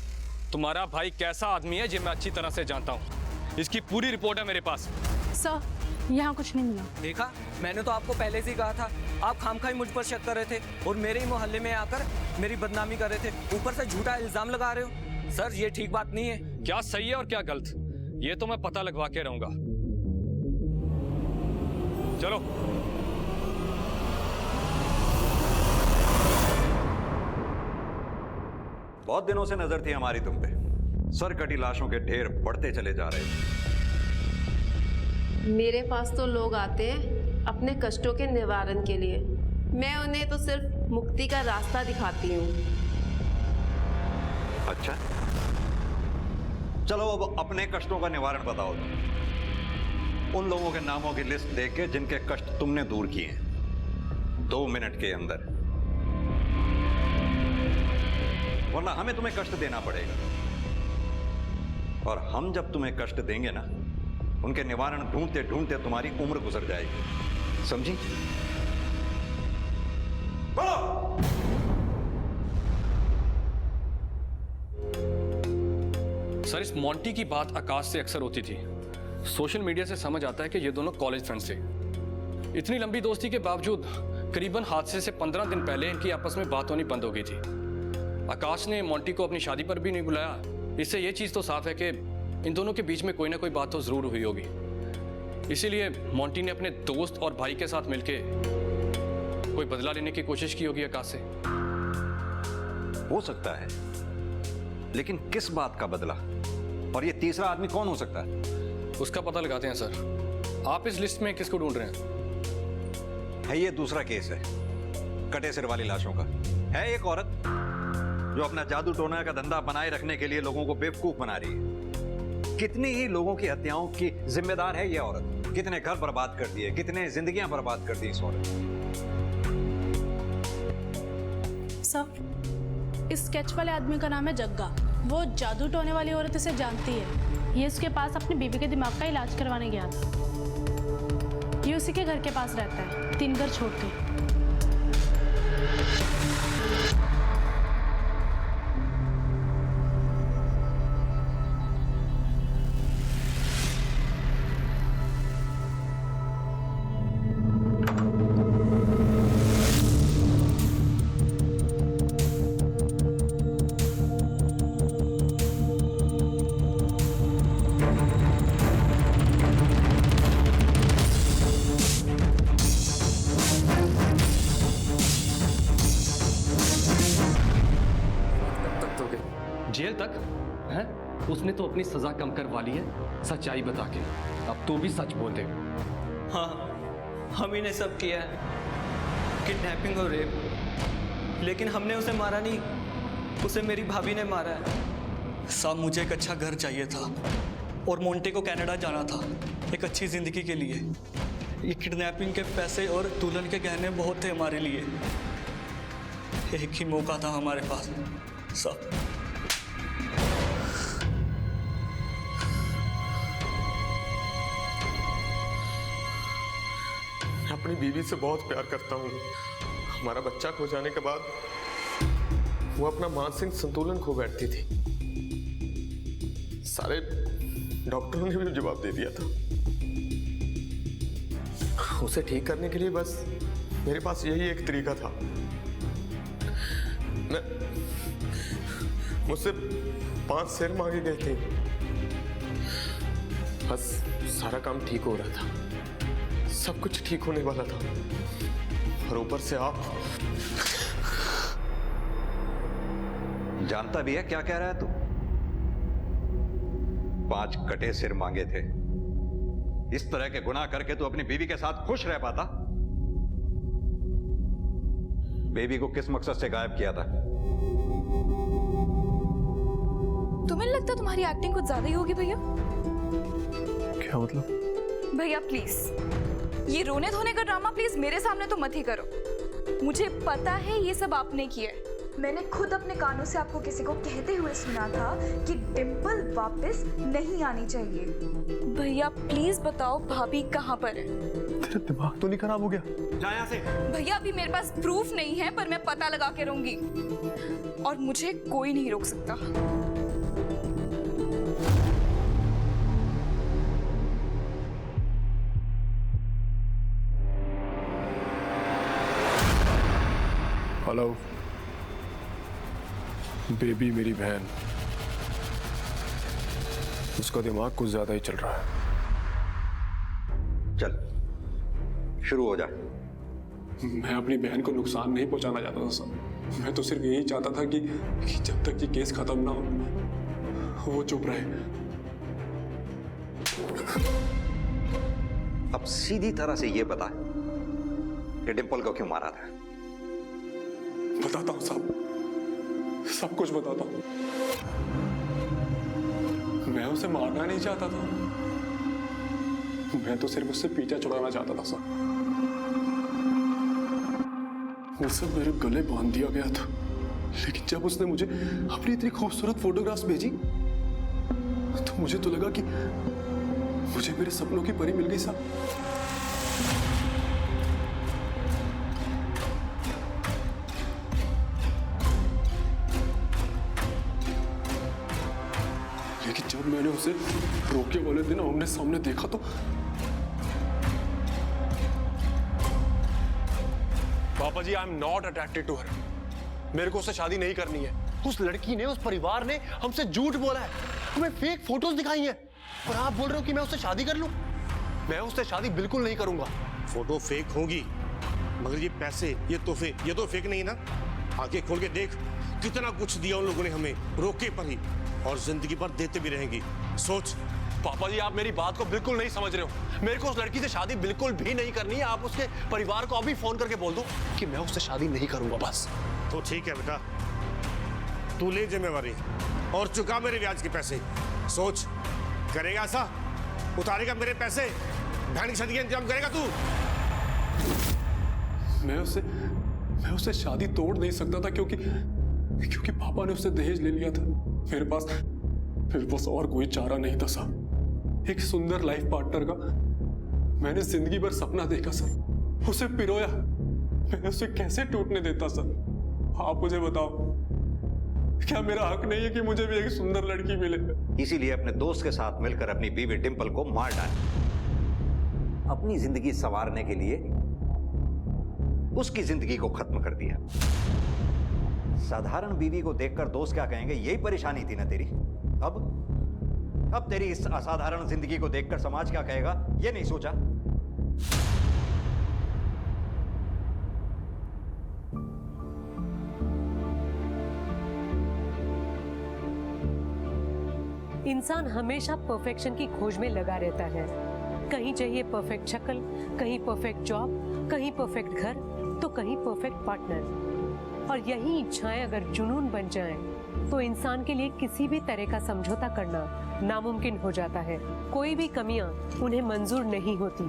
तुम्हारा भाई कैसा आदमी है ये मैं अच्छी तरह से जानता हूँ। इसकी पूरी रिपोर्ट है मेरे पास। सर, यहाँ कुछ नहीं मिला। देखा, मैंने तो आपको पहले से ही कहा था। आप खामखाई मुझ पर शक कर रहे थे और मेरे ही मोहल्ले में आकर मेरी बदनामी कर रहे थे। ऊपर से झूठा इल्जाम लगा रहे हो। सर ये ठीक बात नहीं है। क्या सही है और क्या गलत, ये तो मैं पता लगवा के रहूंगा। चलो। बहुत दिनों से नजर थी हमारी तुम पे। सर कटी लाशों के ढेर बढ़ते चले जा रहे थे। मेरे पास तो लोग आते हैं अपने कष्टों के निवारण के लिए। मैं उन्हें तो सिर्फ मुक्ति का रास्ता दिखाती हूँ। अच्छा, चलो अब अपने कष्टों का निवारण बताओ। उन लोगों के नामों की लिस्ट देख के जिनके कष्ट तुमने दूर किए हैं 2 मिनट के अंदर, वरना हमें तुम्हें कष्ट देना पड़ेगा। और हम जब तुम्हें कष्ट देंगे ना, उनके निवारण ढूंढते ढूंढते तुम्हारी उम्र गुजर जाएगी, समझी? बोलो। सर इस मोंटी की बात आकाश से अक्सर होती थी। सोशल मीडिया से समझ आता है कि ये दोनों कॉलेज फ्रेंड्स थे। इतनी लंबी दोस्ती के बावजूद करीबन हादसे से 15 दिन पहले इनकी आपस में बात होनी बंद हो गई थी। आकाश ने मोंटी को अपनी शादी पर भी नहीं बुलाया। इससे ये चीज तो साफ है कि इन दोनों के बीच में कोई ना कोई बात तो जरूर हुई होगी। इसीलिए मोंटी ने अपने दोस्त और भाई के साथ मिलके कोई बदला लेने की कोशिश की होगी आकाश से। हो सकता है, लेकिन किस बात का बदला? और ये तीसरा आदमी कौन हो सकता है? उसका पता लगाते हैं सर। आप इस लिस्ट में किसको ढूंढ रहे हैं? है ये दूसरा केस है, कटे सिर वाली लाशों का। है एक औरत जो अपना जादू टोना का धंधा बनाए रखने के लिए लोगों को बेवकूफ बना रही है। कितनी ही लोगों की हत्याओं की जिम्मेदार है ये औरत। कितने घर बर्बाद कर दिए, कितने जिंदगियां बर्बाद कर दी इस औरत। सर, इस स्केच वाले आदमी का नाम है जग्गा। वो जादू टोने वाली औरत इसे जानती है। ये उसके पास अपनी बीवी के दिमाग का इलाज करवाने गया था। ये उसी के घर के पास रहता है, 3 घर छोड़ के। है? उसने तो अपनी सजा कम करवा ली है सच्चाई बता के। अब तू भी सच बोल दे। हाँ, हम ही ने सब किया है, किडनैपिंग और रेप। लेकिन हमने उसे मारा नहीं, उसे मेरी भाभी ने मारा है। साहब मुझे एक अच्छा घर चाहिए था और मोंटे को कनाडा जाना था एक अच्छी जिंदगी के लिए। ये किडनैपिंग के पैसे और दुल्हन के गहने बहुत थे हमारे लिए। एक ही मौका था हमारे पास साहब। मैं अपनी बीवी से बहुत प्यार करता हूँ। हमारा बच्चा खो जाने के बाद वो अपना मानसिक संतुलन खो बैठती थी। सारे डॉक्टरों ने भी जवाब दे दिया था। उसे ठीक करने के लिए बस मेरे पास यही एक तरीका था। मुझसे 5 शेर मांगे गए थे, बस सारा काम ठीक हो रहा था, सब कुछ ठीक होने वाला था। और ऊपर से आप जानता भी है क्या कह रहा है तू? 5 कटे सिर मांगे थे। इस तरह के गुनाह करके तू अपनी बीवी के साथ खुश रह पाता? बेबी को किस मकसद से गायब किया था? तुम्हें नहीं लगता तुम्हारी एक्टिंग कुछ ज्यादा ही होगी भैया? क्या मतलब? भैया प्लीज ये रोने धोने का ड्रामा प्लीज मेरे सामने तो मत ही करो। मुझे पता है ये सब आपने किया है। मैंने खुद अपने कानों से आपको किसी को कहते हुए सुना था कि डिंपल वापस नहीं आनी चाहिए। भैया प्लीज बताओ भाभी कहाँ पर है? तेरा दिमाग तो नहीं खराब हो गया? जा यहाँ से। भैया अभी मेरे पास प्रूफ नहीं है पर मैं पता लगा के रहूंगी और मुझे कोई नहीं रोक सकता। हेलो बेबी, मेरी बहन, उसका दिमाग कुछ ज्यादा ही चल रहा है। चल शुरू हो जा। मैं अपनी बहन को नुकसान नहीं पहुंचाना चाहता था सर। मैं तो सिर्फ यही चाहता था कि जब तक ये केस खत्म ना हो वो चुप रहे। अब सीधी तरह से ये बता कि डिंपल को क्यों मारा था? बताता हूं साहब, सब कुछ बताता हूं। मैं उसे मारना नहीं चाहता था, मैं तो सिर्फ उससे पीछा छुड़ाना चाहता था सर। वो सब मेरे गले बांध दिया गया था, लेकिन जब उसने मुझे अपनी इतनी खूबसूरत फोटोग्राफ्स भेजी तो मुझे तो लगा कि मुझे मेरे सपनों की परी मिल गई साहब। लेकिन जब मैंने उसे रोके वाले दिन आमने सामने देखा तो पापा जी, I am not attracted to her. मेरे को उससे शादी नहीं करनी है। उस लड़की ने, उस परिवार ने हमसे झूठ बोला है, हमें फेक फोटोज दिखाई हैं और आप बोल रहे हो कि मैं उससे शादी कर लूं? मैं उससे शादी बिल्कुल नहीं करूंगा। फोटो फेक होगी मगर ये पैसे, ये तोहफे, ये तो फेक नहीं ना। आंखें खोल के देख, कितना कुछ दिया उन लोगों ने हमें, रोके पर ही, और जिंदगी भर देते भी रहेंगी। सोच। पापा जी, आप मेरी बात को बिल्कुल नहीं समझ रहे हो। मेरे को उस लड़की से शादी बिल्कुल भी नहीं करनी है। आप उसके परिवार को अभी फोन करके बोल दो कि मैं उससे शादी नहीं करूंगा बस। तो ठीक है बेटा, तू ले जिम्मेवारी और चुका मेरे ब्याज के पैसे। सोच, करेगा ऐसा? उतारेगा मेरे पैसे? बहन की शादी का इंतजाम करेगा तू? मैं उससे शादी तोड़ नहीं सकता था क्योंकि पापा ने उससे दहेज ले लिया था। मेरे पास और कोई चारा नहीं था साहब। एक सुंदर लाइफ पार्टनर का मैंने जिंदगी भर सपना देखा सर, उसे पिरोया। मैं उसे कैसे टूटने देता सर? आप मुझे बताओ, क्या मेरा हक नहीं है कि मुझे भी एक सुंदर लड़की मिले? इसीलिए अपने दोस्त के साथ मिलकर अपनी बीवी डिंपल को मार डाला। अपनी जिंदगी संवारने के लिए उसकी जिंदगी को खत्म कर दिया। साधारण बीवी को देखकर दोस्त क्या कहेंगे, यही परेशानी थी ना तेरी। अब तेरी इस असाधारण जिंदगी को देखकर समाज क्या कहेगा, ये नहीं सोचा? इंसान हमेशा परफेक्शन की खोज में लगा रहता है। कहीं चाहिए परफेक्ट शक्ल, कहीं परफेक्ट जॉब, कहीं परफेक्ट घर, तो कहीं परफेक्ट पार्टनर। और यही इच्छाएं अगर जुनून बन जाएं, तो इंसान के लिए किसी भी तरह का समझौता करना नामुमकिन हो जाता है। कोई भी कमियां उन्हें मंजूर नहीं होती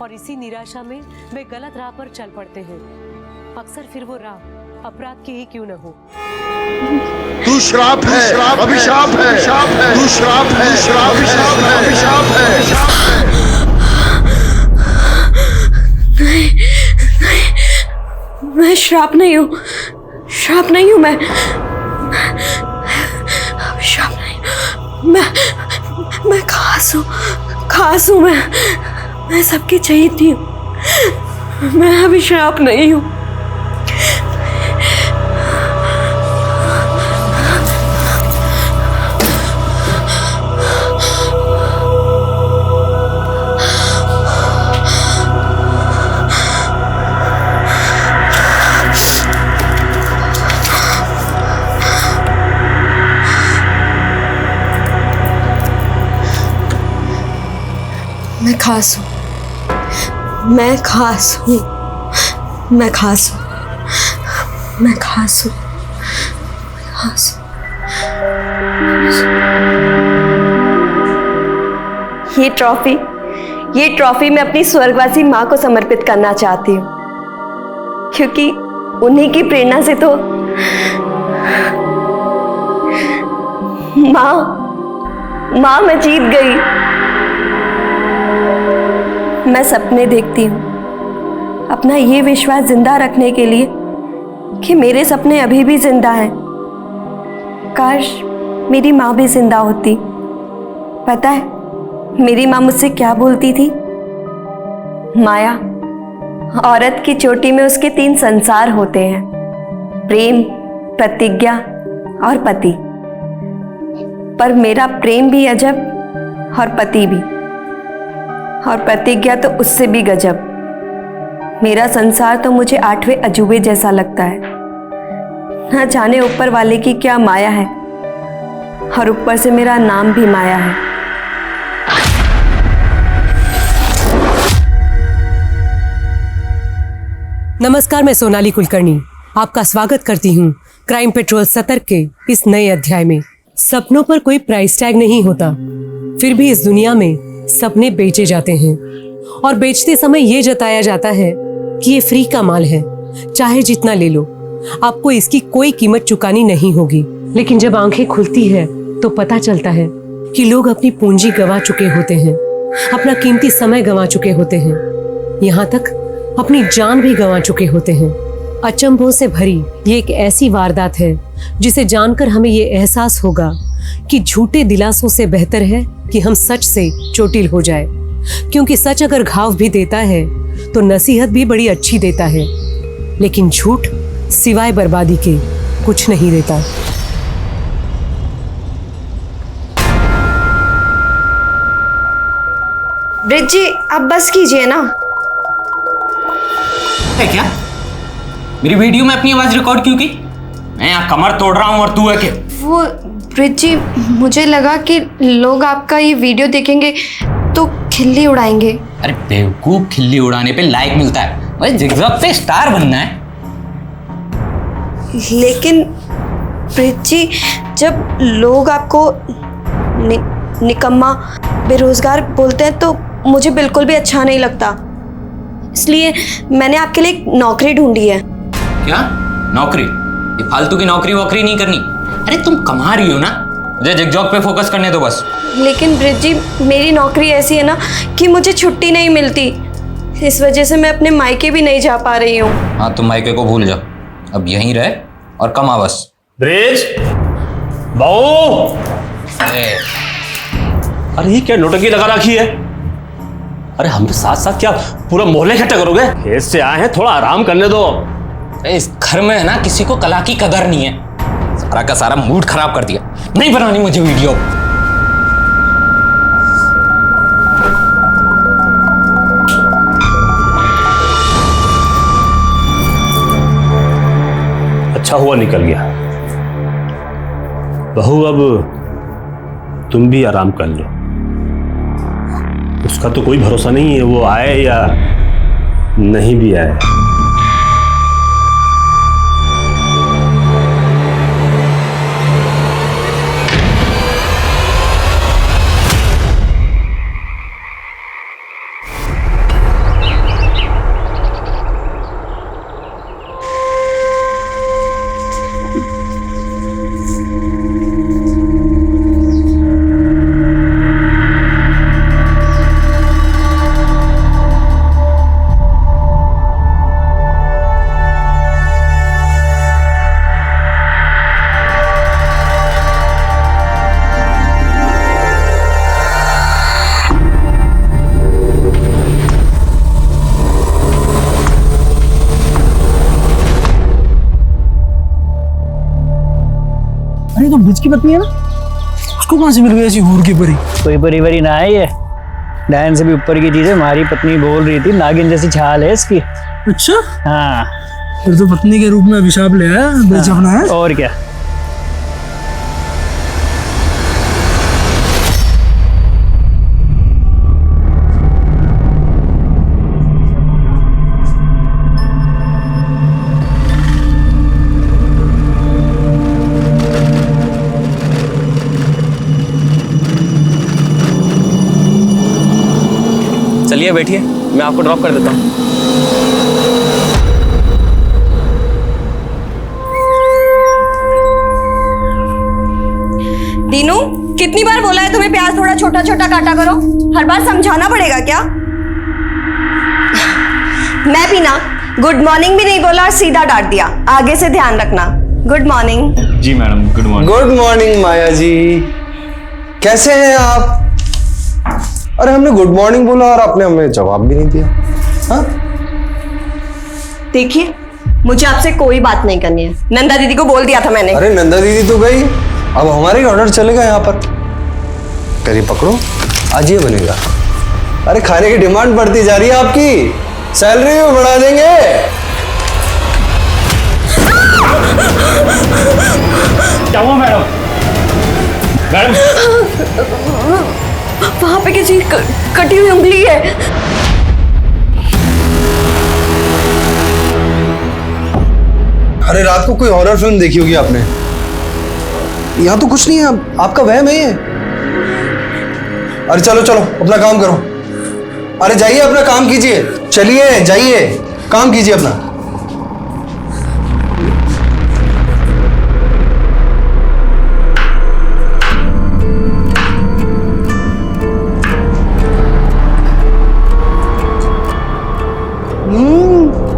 और इसी निराशा में वे गलत राह पर चल पड़ते हैं। अक्सर फिर वो राह अपराध की ही क्यों न हो। तू श्राप है, अभिशाप है, तू श्राप है, अभिशाप है, अभिशाप है। मैं श्राप नहीं हूँ, श्राप नहीं हूँ मैं, श्राप नहीं। मैं खास हूँ मैं सबकी चहेती हूँ। मैं अभी श्राप नहीं हूँ। मैं खास हूँ, मैं खास हूँ, मैं खास हूँ, मैं खास हूँ, खास हूँ। ये ट्रॉफी मैं अपनी स्वर्गवासी माँ को समर्पित करना चाहती हूँ, क्योंकि उन्हीं की प्रेरणा से तो माँ मैं जीत गई। मैं सपने देखती हूँ अपना ये विश्वास जिंदा रखने के लिए कि मेरे सपने अभी भी जिंदा हैं। काश मेरी माँ भी जिंदा होती। पता है मेरी माँ मुझसे क्या बोलती थी? माया, औरत की चोटी में उसके 3 संसार होते हैं, प्रेम, प्रतिज्ञा और पति। पर मेरा प्रेम भी अजब और पति भी, और प्रतिज्ञा तो उससे भी गजब। मेरा संसार तो मुझे 8वें अजूबे जैसा लगता है। न जाने ऊपर वाले की क्या माया है, और ऊपर से मेरा नाम भी माया है। नमस्कार, मैं सोनाली कुलकर्णी आपका स्वागत करती हूँ क्राइम पेट्रोल सतर्क के इस नए अध्याय में। सपनों पर कोई प्राइस टैग नहीं होता, फिर भी इस दुनिया में सपने बेचे जाते हैं और बेचते समय ये जताया जाता है कि ये फ्री का माल है, चाहे जितना ले लो, आपको इसकी कोई कीमत चुकानी नहीं होगी। लेकिन जब आंखें खुलती है तो पता चलता है कि लोग अपनी पूंजी गंवा चुके होते हैं, अपना कीमती समय गंवा चुके होते हैं, यहाँ तक अपनी जान भी गंवा चुके होते हैं। अचंभों से भरी ये एक ऐसी वारदात है जिसे जानकर हमें ये एहसास होगा कि झूठे दिलासों से बेहतर है कि हम सच से चोटिल हो जाए, क्योंकि सच अगर घाव भी देता है तो नसीहत भी बड़ी अच्छी देता है, लेकिन झूठ सिवाय बर्बादी के कुछ नहीं देता। ब्रिज जी आप बस कीजिए ना। है क्या? मेरी वीडियो में अपनी आवाज रिकॉर्ड क्यों की? मैं यहाँ कमर तोड़ रहा हूँ और तू है क्या? वो ब्रिज जी, मुझे लगा कि लोग आपका ये वीडियो देखेंगे तो खिल्ली उड़ाएंगे। अरे बेवकूफ, खिल्ली उड़ाने पे लाइक मिलता है, मुझे जिगजैग पे स्टार बनना है। लेकिन ब्रिज जी, जब लोग आपको निकम्मा, बेरोजगार बोलते हैं तो मुझे बिल्कुल भी अच्छा नहीं लगता। इसलिए मैंने आपके लिए एक नौकरी ढूंढी है। क्या नौकरी? ये फालतू की नौकरी वोकरी नहीं करनी। अरे तुम कमा रही हो ना, मुझे जिगजैग पे फोकस करने दो बस। लेकिन ब्रिज जी, मेरी नौकरी ऐसी है ना कि मुझे छुट्टी नहीं मिलती, इस वजह से मैं अपने मायके भी नहीं जा पा रही हूँ। हाँ, तुम मायके को भूल जाओ, अब यहीं रहे और कमा बस। ब्रिज बहू, अरे ये क्या नोटंकी लगा रखी है? अरे हमरे साथ साथ क्या पूरा मोहल्ले इकट्ठा करोगे? खेत से आए हैं, थोड़ा आराम करने दो। इस घर में है ना किसी को कला की कदर नहीं है, सारा का सारा मूड खराब कर दिया। नहीं बनानी मुझे वीडियो। अच्छा हुआ निकल गया। बहू अब तुम भी आराम कर लो। उसका तो कोई भरोसा नहीं है, वो आए या नहीं भी आए। अरे तो ब्रिज की पत्नी है ना, उसको कहाँ से मिल गई ऐसी हूर की परी? कोई परी वरी ना है, ये डायन से भी ऊपर की चीज है। हमारी पत्नी बोल रही थी नागिन जैसी छाल है इसकी। अच्छा हाँ, फिर तो पत्नी के रूप में अभिशाप ले आया बेचपना है। और क्या। चलिए बैठिए, मैं आपको ड्रॉप कर देता हूँ। दीनू, कितनी बार बोला है तुम्हें प्याज थोड़ा छोटा छोटा काटा करो? हर बार समझाना पड़ेगा क्या? मैं भी ना गुड मॉर्निंग भी नहीं बोला और सीधा डांट दिया। आगे से ध्यान रखना। Good morning. जी madam, good morning. Good morning Maya ji, कैसे हैं आप? अरे हमने गुड मॉर्निंग बोला और आपने हमें जवाब भी नहीं दिया। हाँ? देखिए, मुझे आपसे कोई बात नहीं करनी है। नंदा दीदी को बोल दिया था मैंने। अरे नंदा दीदी तो गई, अब हमारा ही ऑर्डर चलेगा यहाँ पर। करी पकड़ो, आज ये बनेगा। अरे खाने की डिमांड बढ़ती जा रही है आपकी, सैलरी भी बढ़ा देंगे। क्या हुआ मैडम? मैडम वहां पे किसी कटी हुई उंगली है। अरे रात को कोई हॉरर फिल्म देखी होगी आपने। यहाँ तो कुछ नहीं है, आपका वहम है ये। अरे चलो चलो अपना काम करो। अरे जाइए अपना काम कीजिए, चलिए जाइए काम कीजिए अपना।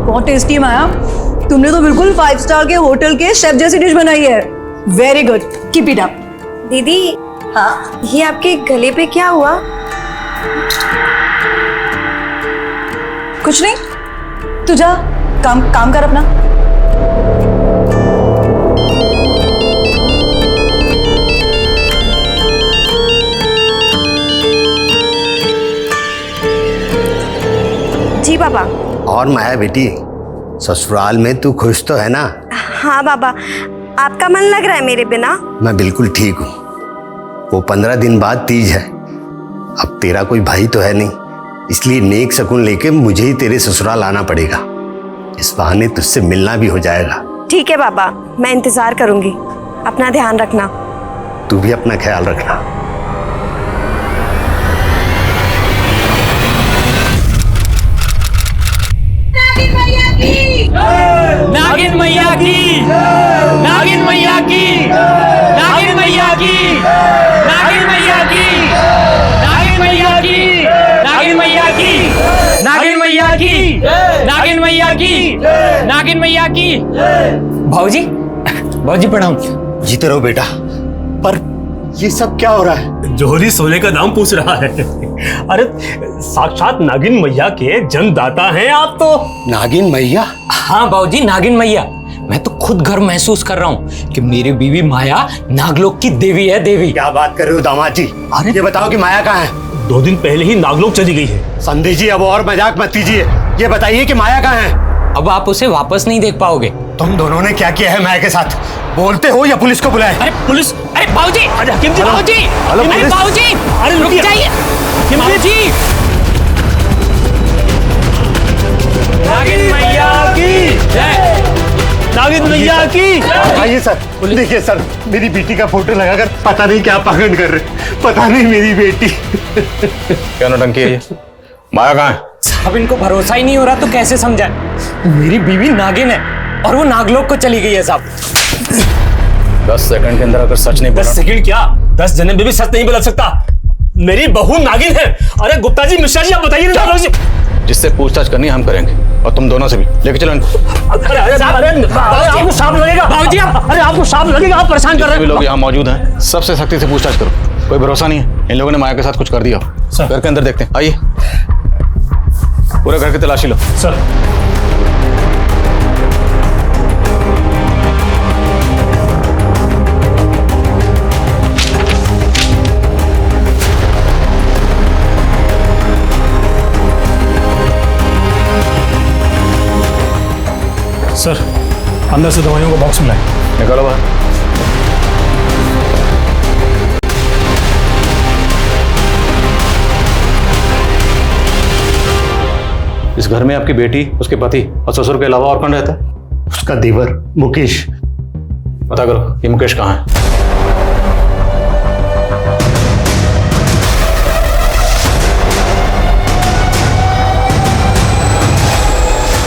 बहुत टेस्टी है माया, तुमने तो बिल्कुल 5 स्टार के होटल के शेफ जैसी डिश बनाई है। Very good, keep it up. दीदी, हाँ, ये आपके गले पे क्या हुआ? कुछ नहीं, तू जा काम कर अपना। जी पापा। और माया बेटी, ससुराल में तू खुश तो है ना? हाँ बाबा, आपका मन लग रहा है मेरे बिना? मैं बिल्कुल ठीक हूँ। वो 15 दिन बाद तीज है। अब तेरा कोई भाई तो है नहीं, इसलिए नेक शगुन लेके मुझे ही तेरे ससुराल आना पड़ेगा। इस बहाने तुझसे मिलना भी हो जाएगा। ठीक है बाबा, मैं इंतजार करूंगी। अपना ध्यान रखना। तू भी अपना ख्याल रखना। नागिन मैया की, नागिन मैया की, नागिन मैया की, नागिन मैया की, नागिन मैया की, नागिन मैया की, नागिन मैया की, नागिन मैया की, नागिन मैया की। भाऊजी, भाऊजी प्रणाम। जीते रहो बेटा। पर ये सब क्या हो रहा है? जोहरी सोने का दाम पूछ रहा है। अरे साक्षात नागिन मैया के जन्मदाता हैं आप तो। नागिन मैया? हाँ बाबूजी, नागिन मैया। मैं तो खुद गर्व महसूस कर रहा हूँ कि मेरी बीवी माया नागलोक की देवी है। देवी। क्या बात कर रहे हो दामाद जी? अरे ये बताओ कि माया कहाँ है? 2 दिन पहले ही नागलोक चली गई है। संदेश जी अब और मजाक मत कीजिए, ये बताइए कि माया कहाँ है? अब आप उसे वापस नहीं देख पाओगे। तुम दोनों ने क्या किया है माया के साथ? बोलते हो या पुलिस को बुलाए? अरे पुलिस, अरे बाबूजी, बाबूजी, अरे बाबूजी, अरे रुक जाइए बाबूजी। नागिन मैया की जय, नागिन मैया की। आइए सर, देखिए सर, मेरी बेटी का फोटो लगाकर पता नहीं क्या पाखंड कर रहे, पता नहीं मेरी बेटी। क्या नौटंकी है ये? माया कहाँ है? साहब इनको भरोसा ही नहीं हो रहा तो कैसे समझाए? मेरी बीवी नागिन है और वो नागलोक को चली गई है साहब। 10 सेकंड के अंदर अगर सच नहीं बोला। 10 सेकंड क्या, 10 जन्म में भी सच नहीं बदल सकता। मेरी बहू नागिन है। अरे गुप्ता जी, मिश्रा जी, आप बताइए। जिससे पूछताछ करनी हम करेंगे, और तुम दोनों से भी। लेके चलो इनको। अरे आपको सांप लगेगा बाबूजी, अरे आपको सांप लगेगा, आप परेशान कर रहे हैं। लोग यहाँ मौजूद हैं, सबसे सख्ती से पूछताछ करो। कोई भरोसा नहीं है, इन लोगों ने माया के साथ कुछ कर दिया। घर के अंदर देखते हैं, आइए पूरे घर की तलाशी लो। सर सर, अंदर से दवाइयों का बॉक्स मिलाएं। निकालो बाहर। इस घर में आपकी बेटी, उसके पति और ससुर के अलावा और कौन रहता है? उसका देवर मुकेश। पता करो ये मुकेश कहाँ है।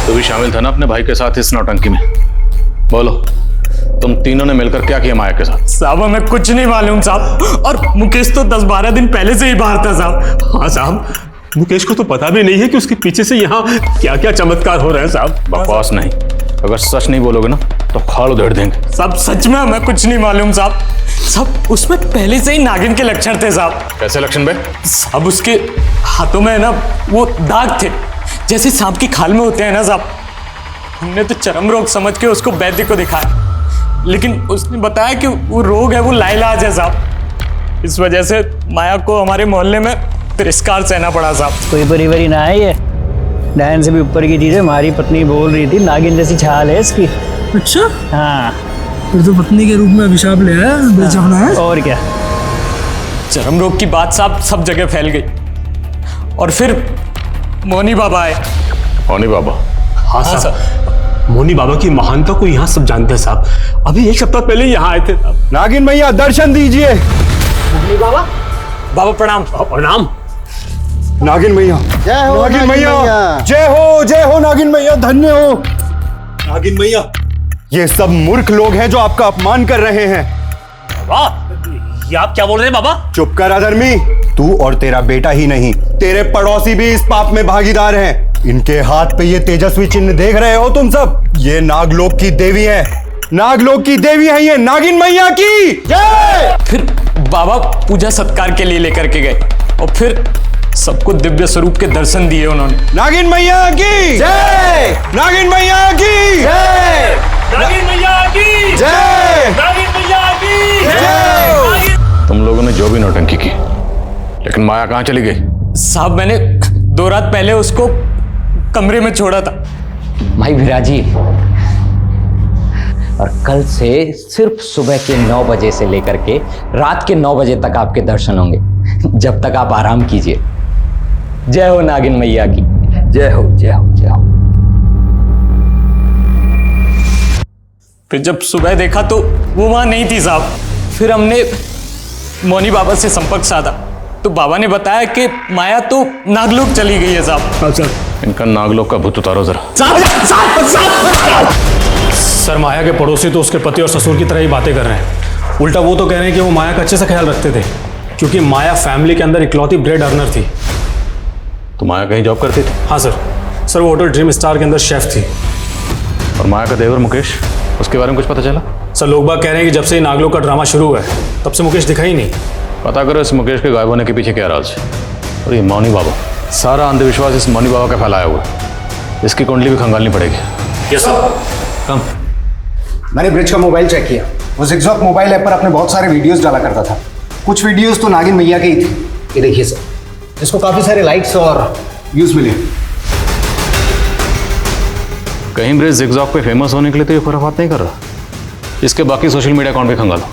तू भी शामिल था ना अपने भाई के साथ इस नौटंकी में? बोलो, तुम तीनों ने मिलकर क्या किया माया के साथ? साहब हमें कुछ नहीं मालूम साहब, और मुकेश तो 10-12 दिन पहले से ही बाहर था साहब। हाँ साहब, मुकेश को तो पता भी नहीं है कि उसके पीछे से यहाँ क्या क्या चमत्कार हो रहे हैं साहब। बकवास नहीं, अगर सच नहीं बोलोगे ना तो खाल उधेड़ देंगे। साहब सच में हमें कुछ नहीं मालूम साहब। साहब उसमें पहले से ही नागिन के लक्षण थे साहब। कैसे लक्षण बे? साहब उसके हाथों में ना वो दाग थे, जैसे सांप की खाल में होते हैं ना साहब। हमने तो चरम रोग समझ के उसको वैद्य को दिखाया, लेकिन उसने बताया कि वो रोग है, वो लाइलाज है साहब। इस वजह से माया को हमारे मोहल्ले में तिरस्कार सहना पड़ा साहब। कोई परिवारी ना है ये, डायन से भी ऊपर की चीज है। हमारी पत्नी बोल रही थी नागिन जैसी छाल है इसकी। अच्छा, हाँ फिर तो पत्नी के रूप में अभिशाप ले आया, बेचैना है। और क्या, चरम रोग की बात साहब सब जगह फैल गई, और फिर मोनी बाबा आए। मोनी बाबा? हाँ साहब, मोनी बाबा की महानता को यहाँ सब जानते हैं साहब। अभी 1 सप्ताह पहले यहाँ आए थे। नागिन मैया दर्शन दीजिए। मोनी बाबा, बाबा प्रणाम। प्रणाम। नागिन मैया जय हो, नागिन मैया जय हो, जय हो नागिन मैया, धन्य हो नागिन मैया। ये सब मूर्ख लोग हैं जो आपका अपमान कर रहे हैं। बाबा, ये आप क्या बोल रहे हैं बाबा? चुप कर अधर्मी, तू और तेरा बेटा ही नहीं, तेरे पड़ोसी भी इस पाप में भागीदार हैं। इनके हाथ पे ये तेजस्वी चिन्ह देख रहे हो तुम सब, ये नागलोक की देवी है, नागलोक की देवी है ये, नागिन मैया की जय। फिर बाबा पूजा सत्कार के लिए लेकर के गए, और फिर सबको दिव्य स्वरूप के दर्शन दिए उन्होंने। नागिन मैया की जय, नागिन मैया की जय, नागिन मैया की जय, नागिन मैया की जय। तुम लोगों ने जो भी नौटंकी की, लेकिन माया कहाँ चली गई? साहब मैंने 2 रात पहले उसको कमरे में छोड़ा था। भाई विराजी, और कल से सिर्फ सुबह के 9 बजे से लेकर के रात के 9 बजे तक आपके दर्शन होंगे, जब तक आप आराम कीजिए। जय हो नागिन मैया की जय हो, जय हो, जय हो। फिर जब सुबह देखा तो वो वहां नहीं थी साहब। फिर हमने मोनी बाबा से संपर्क साधा, तो बाबा ने बताया कि माया तो नागलोक चली गई है साहब। अच्छा, इनका नागलोक का भूत उतारो जरा। सर, माया के पड़ोसी तो उसके पति और ससुर की तरह ही बातें कर रहे हैं। उल्टा वो तो कह रहे हैं कि वो माया का अच्छे से ख्याल रखते थे, क्योंकि माया फैमिली के अंदर इकलौती ब्रेड अर्नर थी। तो माया कहीं जॉब करती थी? हाँ सर, वो होटल ड्रीम स्टार के अंदर शेफ थी। और माया का देवर मुकेश, उसके बारे में कुछ पता चला? सर, लोग बाग कह रहे हैं कि जब से नागलोक का ड्रामा शुरू हुआ है तब से मुकेश दिखा ही नहीं। पता करो इस मुकेश के गायब होने के पीछे क्या राज है। और ये मौनी बाबा, सारा अंधविश्वास इस मौनी बाबा का फैलाया हुआ है। इसकी कुंडली भी खंगालनी पड़ेगी। Yes sir. कम। मैंने ब्रिज का मोबाइल चेक किया, वो ज़िगज़ैग मोबाइल ऐप पर अपने बहुत सारे वीडियोस डाला करता था। कुछ वीडियोस तो नागिन मैया के ही थे। ये देखिए सर, इसको काफ़ी सारे लाइक्स और व्यूज़ मिले। कहीं ब्रिज जिगजॉग पे फेमस होने के लिए तो ये खुराफात नहीं कर रहा। इसके बाकी सोशल मीडिया अकाउंट भी खंगालो।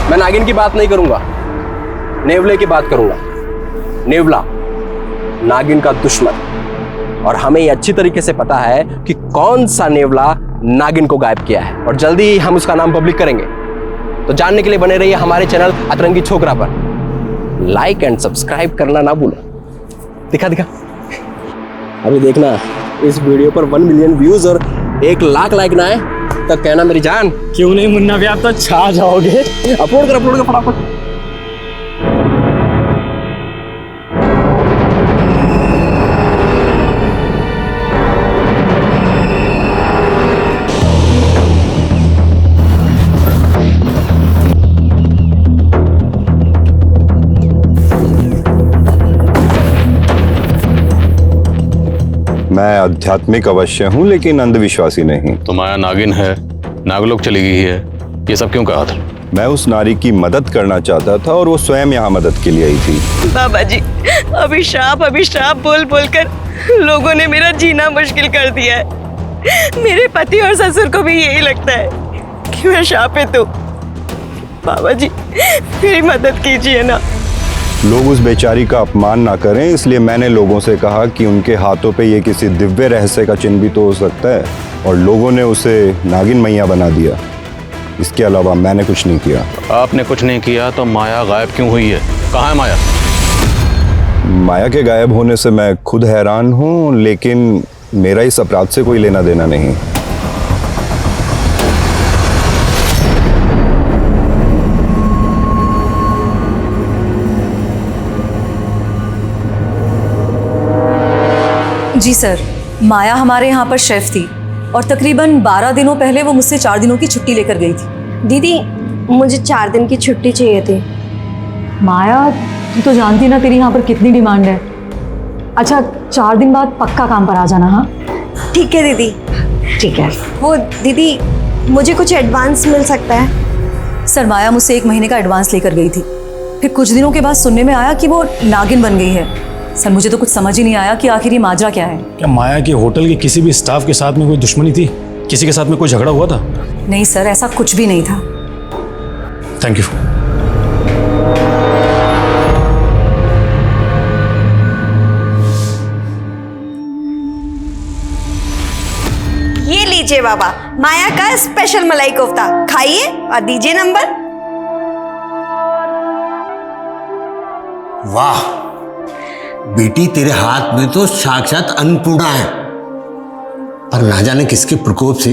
मैं नागिन की बात नहीं करूंगा, नेवले की बात करूंगा। नेवला नागिन का दुश्मन, और हमें ये अच्छी तरीके से पता है कि कौन सा नेवला नागिन को गायब किया है, और जल्दी ही हम उसका नाम पब्लिक करेंगे। तो जानने के लिए बने रहिए हमारे चैनल अतरंगी छोकरा पर। लाइक एंड सब्सक्राइब करना ना भूलो। दिखा दिखा, अभी देखना इस वीडियो पर 1 मिलियन व्यूज और 1 लाख लाइक ना आए तब कहना मेरी जान। क्यों नहीं मुन्ना भी, आप तो छा जाओगे। अपलोड कर फटाफट। मैं आध्यात्मिक अवश्य हूँ लेकिन अंधविश्वासी नहीं। तो माया नागिन है, नागलोक चली गई है, ये सब क्यों कहा था? मैं उस नारी की मदद करना चाहता था और वो स्वयं यहाँ मदद के लिए आई थी। बाबा जी, अभिशाप बोल बोलकर लोगों ने मेरा जीना मुश्किल कर दिया है। मेरे पति और ससुर को भी यही लगता है कि मैं शापित हूँ। बाबा जी, मेरी मदद कीजिए ना। लोग उस बेचारी का अपमान ना करें, इसलिए मैंने लोगों से कहा कि उनके हाथों पे ये किसी दिव्य रहस्य का चिन्ह भी तो हो सकता है, और लोगों ने उसे नागिन मैया बना दिया। इसके अलावा मैंने कुछ नहीं किया। आपने कुछ नहीं किया तो माया गायब क्यों हुई है? कहाँ है माया? माया के गायब होने से मैं खुद हैरान हूँ, लेकिन मेरा इस अपराध से कोई लेना देना नहीं। जी सर, माया हमारे यहाँ पर शेफ थी और तकरीबन 12 दिनों पहले वो मुझसे 4 दिनों की छुट्टी लेकर गई थी। दीदी, मुझे 4 दिन की छुट्टी चाहिए थी। माया, तू तो जानती ना तेरी यहाँ पर कितनी डिमांड है। अच्छा, 4 दिन बाद पक्का काम पर आ जाना। हाँ ठीक है दीदी। ठीक है। वो दीदी, मुझे कुछ एडवांस मिल सकता है? सर, माया मुझसे 1 महीने का एडवांस लेकर गई थी, फिर कुछ दिनों के बाद सुनने में आया कि वो नागिन बन गई है। सर, मुझे तो कुछ समझ ही नहीं आया कि आखिर ये माजरा क्या है। क्या माया के होटल के किसी भी स्टाफ के साथ में कोई दुश्मनी थी? किसी के साथ में कोई झगड़ा हुआ था? नहीं सर, ऐसा कुछ भी नहीं था। Thank you. ये लीजिए बाबा, माया का स्पेशल मलाई कोफ्ता, खाइए और दीजिए नंबर। वाह बेटी, तेरे हाथ में तो साक्षात अन्नपूर्णा है, पर ना जाने किसके प्रकोप से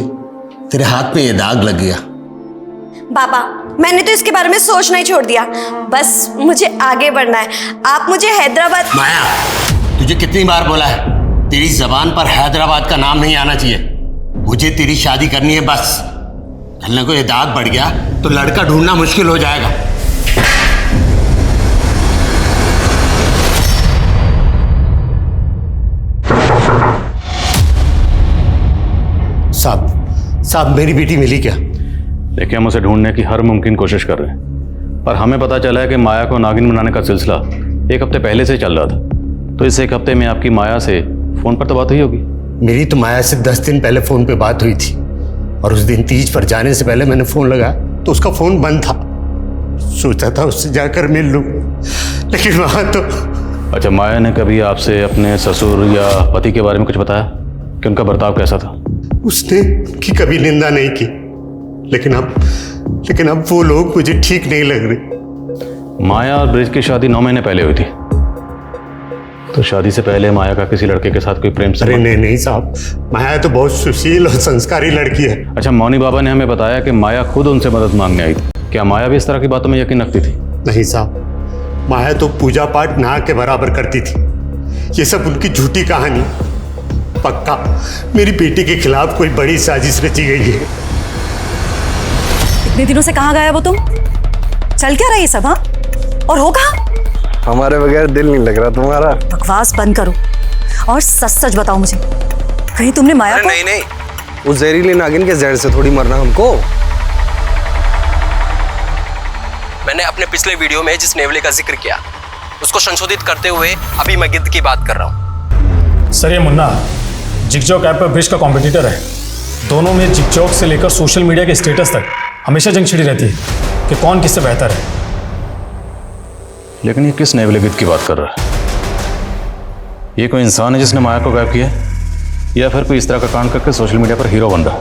तेरे हाथ पे ये दाग लग गया। बाबा, मैंने तो इसके बारे में सोचना ही छोड़ दिया। बस मुझे आगे बढ़ना है। आप मुझे हैदराबाद। माया, तुझे कितनी बार बोला है, तेरी जबान पर हैदराबाद का नाम नहीं आना चाहिए। मुझे तेरी शादी करनी है बस। कल को ये दाग बढ़ गया तो लड़का ढूंढना मुश्किल हो जाएगा। साहब, मेरी बेटी मिली क्या? देखिए, हम उसे ढूंढने की हर मुमकिन कोशिश कर रहे हैं, पर हमें पता चला है कि माया को नागिन बनाने का सिलसिला 1 हफ्ते पहले से चल रहा था। तो इस 1 हफ्ते में आपकी माया से फोन पर तो बात हुई होगी? मेरी तो माया से 10 दिन पहले फोन पे बात हुई थी, और उस दिन तीज पर जाने से पहले मैंने फोन लगाया तो उसका फोन बंद था। सोचा था उससे जाकर मिल लूं, लेकिन वहां तो। अच्छा, माया ने कभी आपसे अपने ससुर या पति के बारे में कुछ बताया कि उनका बर्ताव कैसा था? उसने उनकी कभी निंदा नहीं की, लेकिन अब वो लोग मुझे ठीक नहीं लग रहे। माया और ब्रिज की शादी 9 महीने पहले हुई थी, तो शादी से पहले माया का किसी लड़के के साथ कोई प्रेम संबंध? अरे नहीं साहब, माया तो बहुत सुशील और संस्कारी लड़की है। अच्छा, मौनी बाबा ने हमें बताया कि माया खुद उनसे मदद मांगने आई थी। क्या माया भी इस तरह की बातों में यकीन रखती थी? नहीं साहब, माया तो पूजा पाठ ना के बराबर करती थी। ये सब उनकी झूठी कहानी। पक्का मेरी बेटी के खिलाफ कोई बड़ी साजिश रची गई है। इतने दिनों से कहाँ गया वो तुम? चल क्या रहा है ये सब? हाँ, और हो कहाँ? हमारे बगैर दिल नहीं लग रहा तुम्हारा। बकवास बंद करो और सच सच बताओ मुझे, कहीं तुमने माया को? नहीं, उस जहरीली नागिन के जहर से थोड़ी मरना हमको। मैंने अपने पिछले वीडियो में जिस नेवले का जिक्र किया उसको संशोधित करते हुए अभी मैं गिद्ध की बात कर रहा हूँ। सर ये मुन्ना जिगजॉक ऐप पर ब्रिज का कॉम्पिटिटर है। दोनों में जिगजॉक से लेकर सोशल मीडिया के स्टेटस तक हमेशा जंग छिड़ी रहती है कि कौन किससे बेहतर है। लेकिन ये किस नेवले गीत की बात कर रहा है? ये कोई इंसान है जिसने माया को गायब किया है, या फिर कोई इस तरह का कांड करके सोशल मीडिया पर हीरो बन रहा है?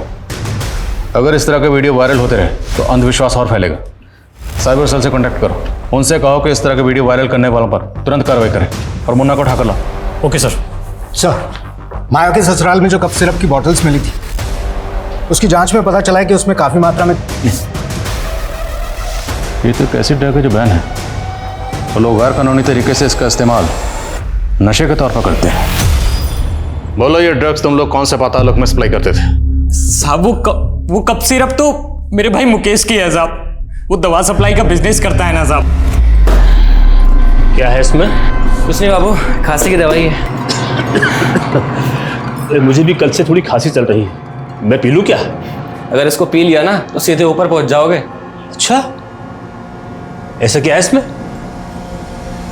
अगर इस तरह के वीडियो वायरल होते रहे तो अंधविश्वास और फैलेगा। साइबर सेल से कांटेक्ट करो, उनसे कहो कि इस तरह के वीडियो वायरल करने वालों पर तुरंत कार्रवाई करें और मुन्ना को उठा कर लाओ। Okay sir. सर, माया के ससुराल में जो कप सिरप की बॉटल्स मिली थी, उसकी जांच में पता चला है कि उसमें काफी मात्रा में ये तो एक ऐसी ड्रग है जो बैन है, तो लोग गैर कानूनी तरीके से इसका इस्तेमाल नशे के तौर पर करते हैं। बोलो, ये ड्रग्स तुम लोग कौन से पातालोक में सप्लाई करते थे? साहब वो कप सिरप तो मेरे भाई मुकेश की है साहब। वो दवा सप्लाई का बिजनेस करता है ना साहब। क्या है इसमें? कुछ नहीं बाबू, खांसी की दवाई है। मुझे भी कल से थोड़ी खांसी चल रही है, मैं पी लूं क्या? अगर इसको पी लिया ना तो सीधे ऊपर पहुंच जाओगे। अच्छा, ऐसा क्या है इसमें?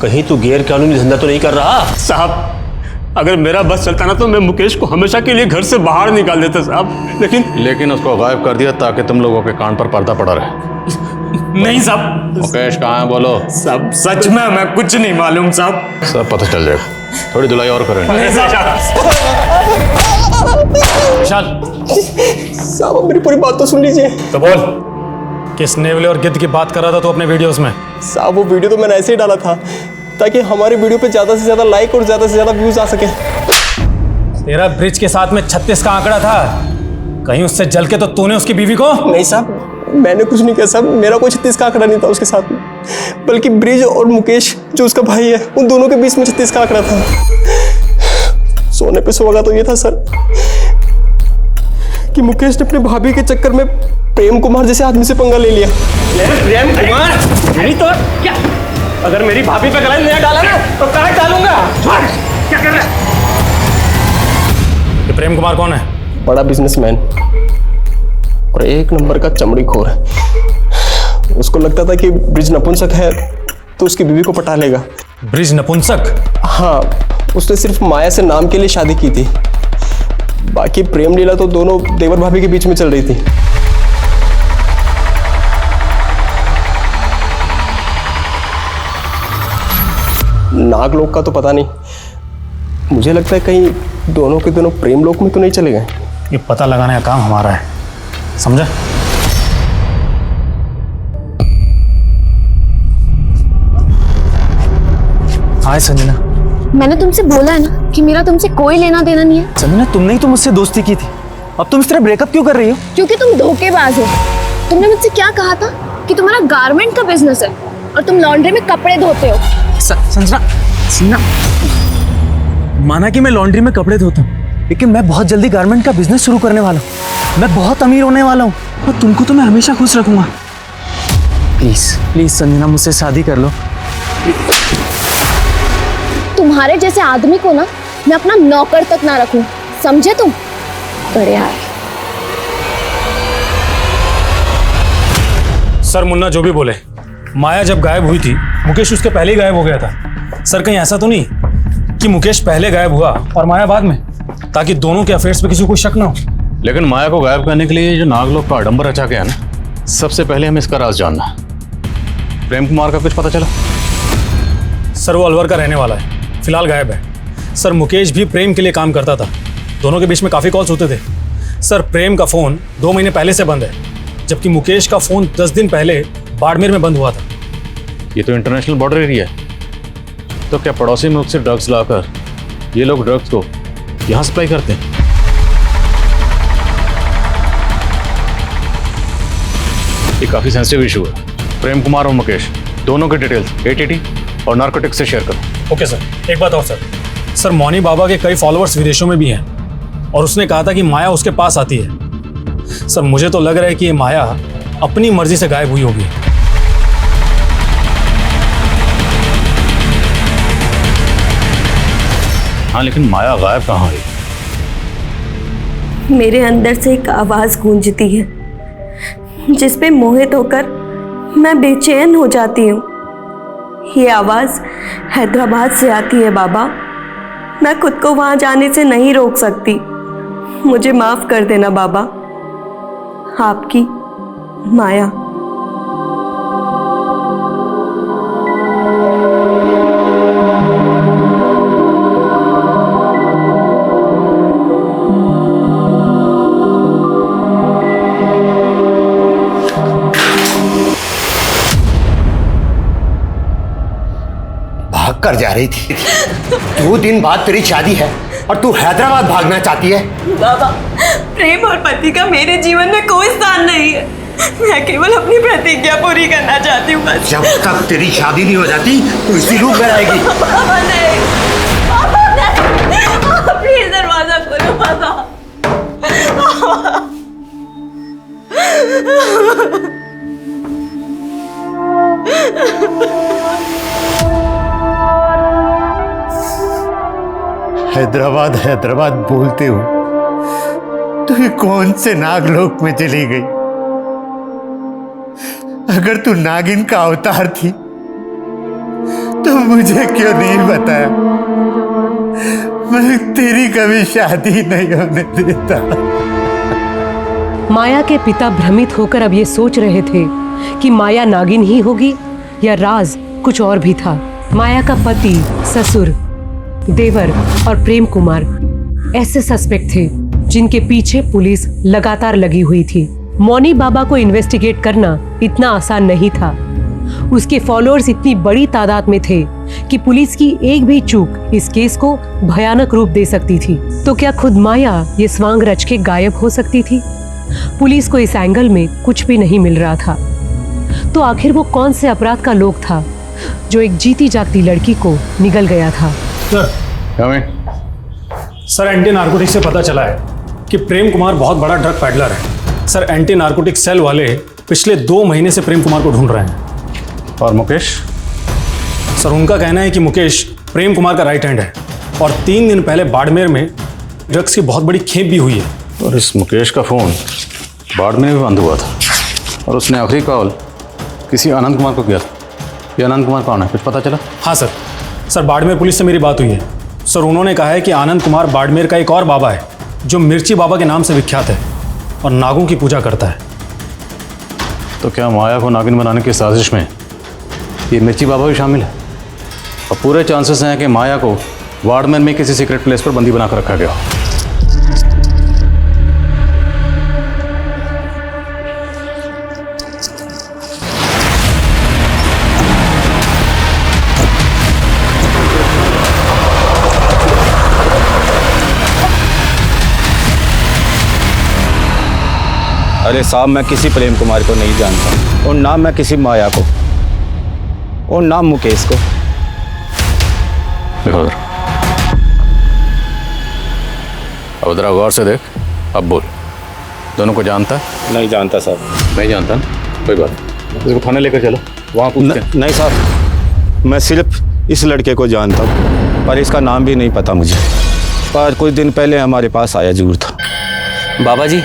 कहीं तू गैर कानूनी धंधा तो नहीं कर रहा? साहब, अगर मेरा बस चलता ना तो मैं मुकेश को हमेशा के लिए घर से बाहर निकाल देता साहब। लेकिन उसको गायब कर दिया ताकि तुम लोगों के कान पर पर्दा पड़ा रहे। नहीं साहब। मुकेश कहाँ है बोलो? साहब सच में मैं कुछ नहीं मालूम साहब। सब पता चल जाएगा, थोड़ी धुलाई और करें। साहब मेरी पूरी बात तो सुन लीजिए। तो बोल, किस नेवले और गिद्ध की बात कर रहा था तू अपने वीडियोस में? साहब वो वीडियो तो मैंने ऐसे ही डाला था ताकि हमारी वीडियो पे ज्यादा से ज्यादा लाइक और ज्यादा से ज्यादा व्यूज आ सके। तेरा ब्रिज के साथ में 36 का आंकड़ा था, कहीं उससे जल के तो तूने उसकी बीवी को? नहीं साहब, मैंने कुछ नहीं किया साहब, मेरा कोई 36 का आंकड़ा नहीं था उसके साथ में, बल्कि ब्रिज और मुकेश जो उसका भाई है उन दोनों के बीच में 36 का आंकड़ा था। सोने पे सुहागा तो ये था सर कि मुकेश ने अपनी भाभी के चक्कर में प्रेम कुमार जैसे आदमी से पंगा ले लिया। प्रेम कुमार? नहीं तो क्या? अगर मेरी भाभी पे गला नहीं डाला ना तो कहाँ डालूंगा? क्या कर रहा है? ये प्रेम कुमार कौन है? बड़ा बिजनेसमैन और एक नंबर का चमड़ी खोर है। उसको लगता था कि ब्रिज नपुंसक है तो उसकी बीवी को पटा लेगा। ब्रिज नपुंसक? हाँ, उसने सिर्फ माया से नाम के लिए शादी की थी, बाकी प्रेम लीला तो दोनों देवर भाभी के बीच में चल रही थी। नागलोक का तो पता नहीं, मुझे लगता है कहीं दोनों के दोनों प्रेम लोक में तो नहीं चले गए। ये पता लगाने का काम हमारा है, समझा? हाय संजना। मैंने तुमसे बोला है ना कि मेरा तुमसे कोई लेना देना नहीं है। संजना, तुमने ही तो मुझसे दोस्ती की थी, अब तुम इस तरह ब्रेकअप क्यों कर रही हो? क्योंकि तुम धोखेबाज हो। तुमने मुझसे क्या कहा था कि तुम्हारा गारमेंट का बिजनेस है और तुम लॉन्ड्री में कपड़े धोते हो। संजना, माना कि मैं लॉन्ड्री में कपड़े धोता हूँ, लेकिन मैं बहुत जल्दी गारमेंट का बिजनेस शुरू करने वाला हूँ। मैं बहुत अमीर होने वाला हूँ और तुमको तो मैं हमेशा खुश रखूंगा। प्लीज प्लीज संजना, मुझसे शादी कर लो। तुम्हारे जैसे आदमी को ना मैं अपना नौकर तक ना रखूं, समझे तुम? बढ़िया। सर, मुन्ना जो भी बोले, माया जब गायब हुई थी मुकेश उसके पहले ही गायब हो गया था। सर, कहीं ऐसा तो नहीं कि मुकेश पहले गायब हुआ और माया बाद में, ताकि दोनों के अफेयर्स पे किसी को शक ना हो? लेकिन माया को गायब करने के लिए जो नागलोक का आडंबर रचा गया ना, सबसे पहले हमें इसका राज जानना। प्रेम कुमार का कुछ पता चला? सर, वो अलवर का रहने वाला है, फिलहाल गायब है। सर, मुकेश भी प्रेम के लिए काम करता था, दोनों के बीच में काफ़ी कॉल्स होते थे। सर, प्रेम का फ़ोन 2 महीने पहले से बंद है, जबकि मुकेश का फ़ोन 10 दिन पहले बाड़मेर में बंद हुआ था। ये तो इंटरनेशनल बॉर्डर एरिया है, तो क्या पड़ोसी मुल्क से ड्रग्स लाकर ये लोग ड्रग्स को यहाँ सप्लाई करते हैं? ये काफ़ी सेंसिटिव इशू है। प्रेम कुमार और मुकेश दोनों के डिटेल्स ATT और नार्कोटिक्स से शेयर करो। Okay sir. एक बात और सर, मौनी बाबा के कई फॉलोअर्स विदेशों में भी हैं और उसने कहा था कि माया उसके पास आती है। सर, मुझे तो लग रहा है कि ये माया अपनी मर्जी से गायब हुई होगी। हाँ, लेकिन माया गायब कहाँ हुई? मेरे अंदर से एक आवाज गूंजती है जिस पे मोहित होकर मैं बेचैन हो जाती हूँ। ये आवाज हैदराबाद से आती है बाबा, मैं खुद को वहां जाने से नहीं रोक सकती। मुझे माफ कर देना बाबा। आपकी माया। भाग कर जा रही थी। 2 दिन बाद तेरी शादी है और तू हैदराबाद भागना चाहती है। बाबा, प्रेम और पति का मेरे जीवन में कोई स्थान नहीं है। मैं केवल अपनी प्रतिज्ञा पूरी करना चाहती हूँ बस। जब तक तेरी शादी नहीं हो जाती तो इसी रूप में रहेगी। बाबा नहीं, बाबा नहीं, प्लीज दरवाजा खोलो बाबा। हैदराबाद हैदराबाद बोलते हो तो ये कौन से नागलोक में चली गई? अगर तू नागिन का अवतार थी तो मुझे क्यों नहीं बताया? मैं तेरी कभी शादी नहीं होने देता। माया के पिता भ्रमित होकर अब ये सोच रहे थे कि माया नागिन ही होगी या राज कुछ और भी था। माया का पति, ससुर, देवर और प्रेम कुमार ऐसे सस्पेक्ट थे जिनके पीछे पुलिस लगातार लगी हुई थी। मौनी बाबा को इन्वेस्टिगेट करना इतना आसान नहीं था। उसके फॉलोअर्स इतनी बड़ी तादाद में थे कि पुलिस की एक भी चूक इस केस को भयानक रूप दे सकती थी। तो क्या खुद माया ये स्वांग रच के गायब हो सकती थी? पुलिस को इस एंगल में कुछ भी नहीं मिल रहा था। तो आखिर वो कौन से अपराध का लोग था जो एक जीती जागती लड़की को निगल गया था? सर, एंटी नार्कोटिक्स से पता चला है कि प्रेम कुमार बहुत बड़ा ड्रग पैडलर है। सर, एंटी नार्कोटिक्स सेल वाले पिछले 2 महीने से प्रेम कुमार को ढूंढ रहे हैं। और मुकेश? सर, उनका कहना है कि मुकेश प्रेम कुमार का राइट हैंड है और 3 दिन पहले बाड़मेर में ड्रग्स की बहुत बड़ी खेप भी हुई है। और इस मुकेश का फ़ोन बाड़मेर में बंद हुआ था और उसने आखिरी कॉल किसी आनंद कुमार को किया था। ये आनंद कुमार कौन है, कुछ पता चला? हाँ सर, बाड़मेर पुलिस से मेरी बात हुई है। सर, उन्होंने कहा है कि आनंद कुमार बाड़मेर का एक और बाबा है जो मिर्ची बाबा के नाम से विख्यात है और नागों की पूजा करता है। तो क्या माया को नागिन बनाने की साजिश में ये मिर्ची बाबा भी शामिल है? और पूरे चांसेस हैं कि माया को बाड़मेर में किसी सीक्रेट प्लेस पर बंदी बनाकर रखा गया। अरे साहब, मैं किसी प्रेम कुमार को नहीं जानता और ना मैं किसी माया को और ना मुकेश को। देखो उधर, अब उधर गौर से देख, अब बोल, दोनों को जानता है? नहीं जानता साहब। नहीं जानता ना, कोई बात नहीं, इसको थाने लेकर चलो, वहाँ पूछते हैं। नहीं साहब, मैं सिर्फ इस लड़के को जानता हूँ पर इसका नाम भी नहीं पता मुझे। पर कुछ दिन पहले हमारे पास आया जरूर था। बाबा जी,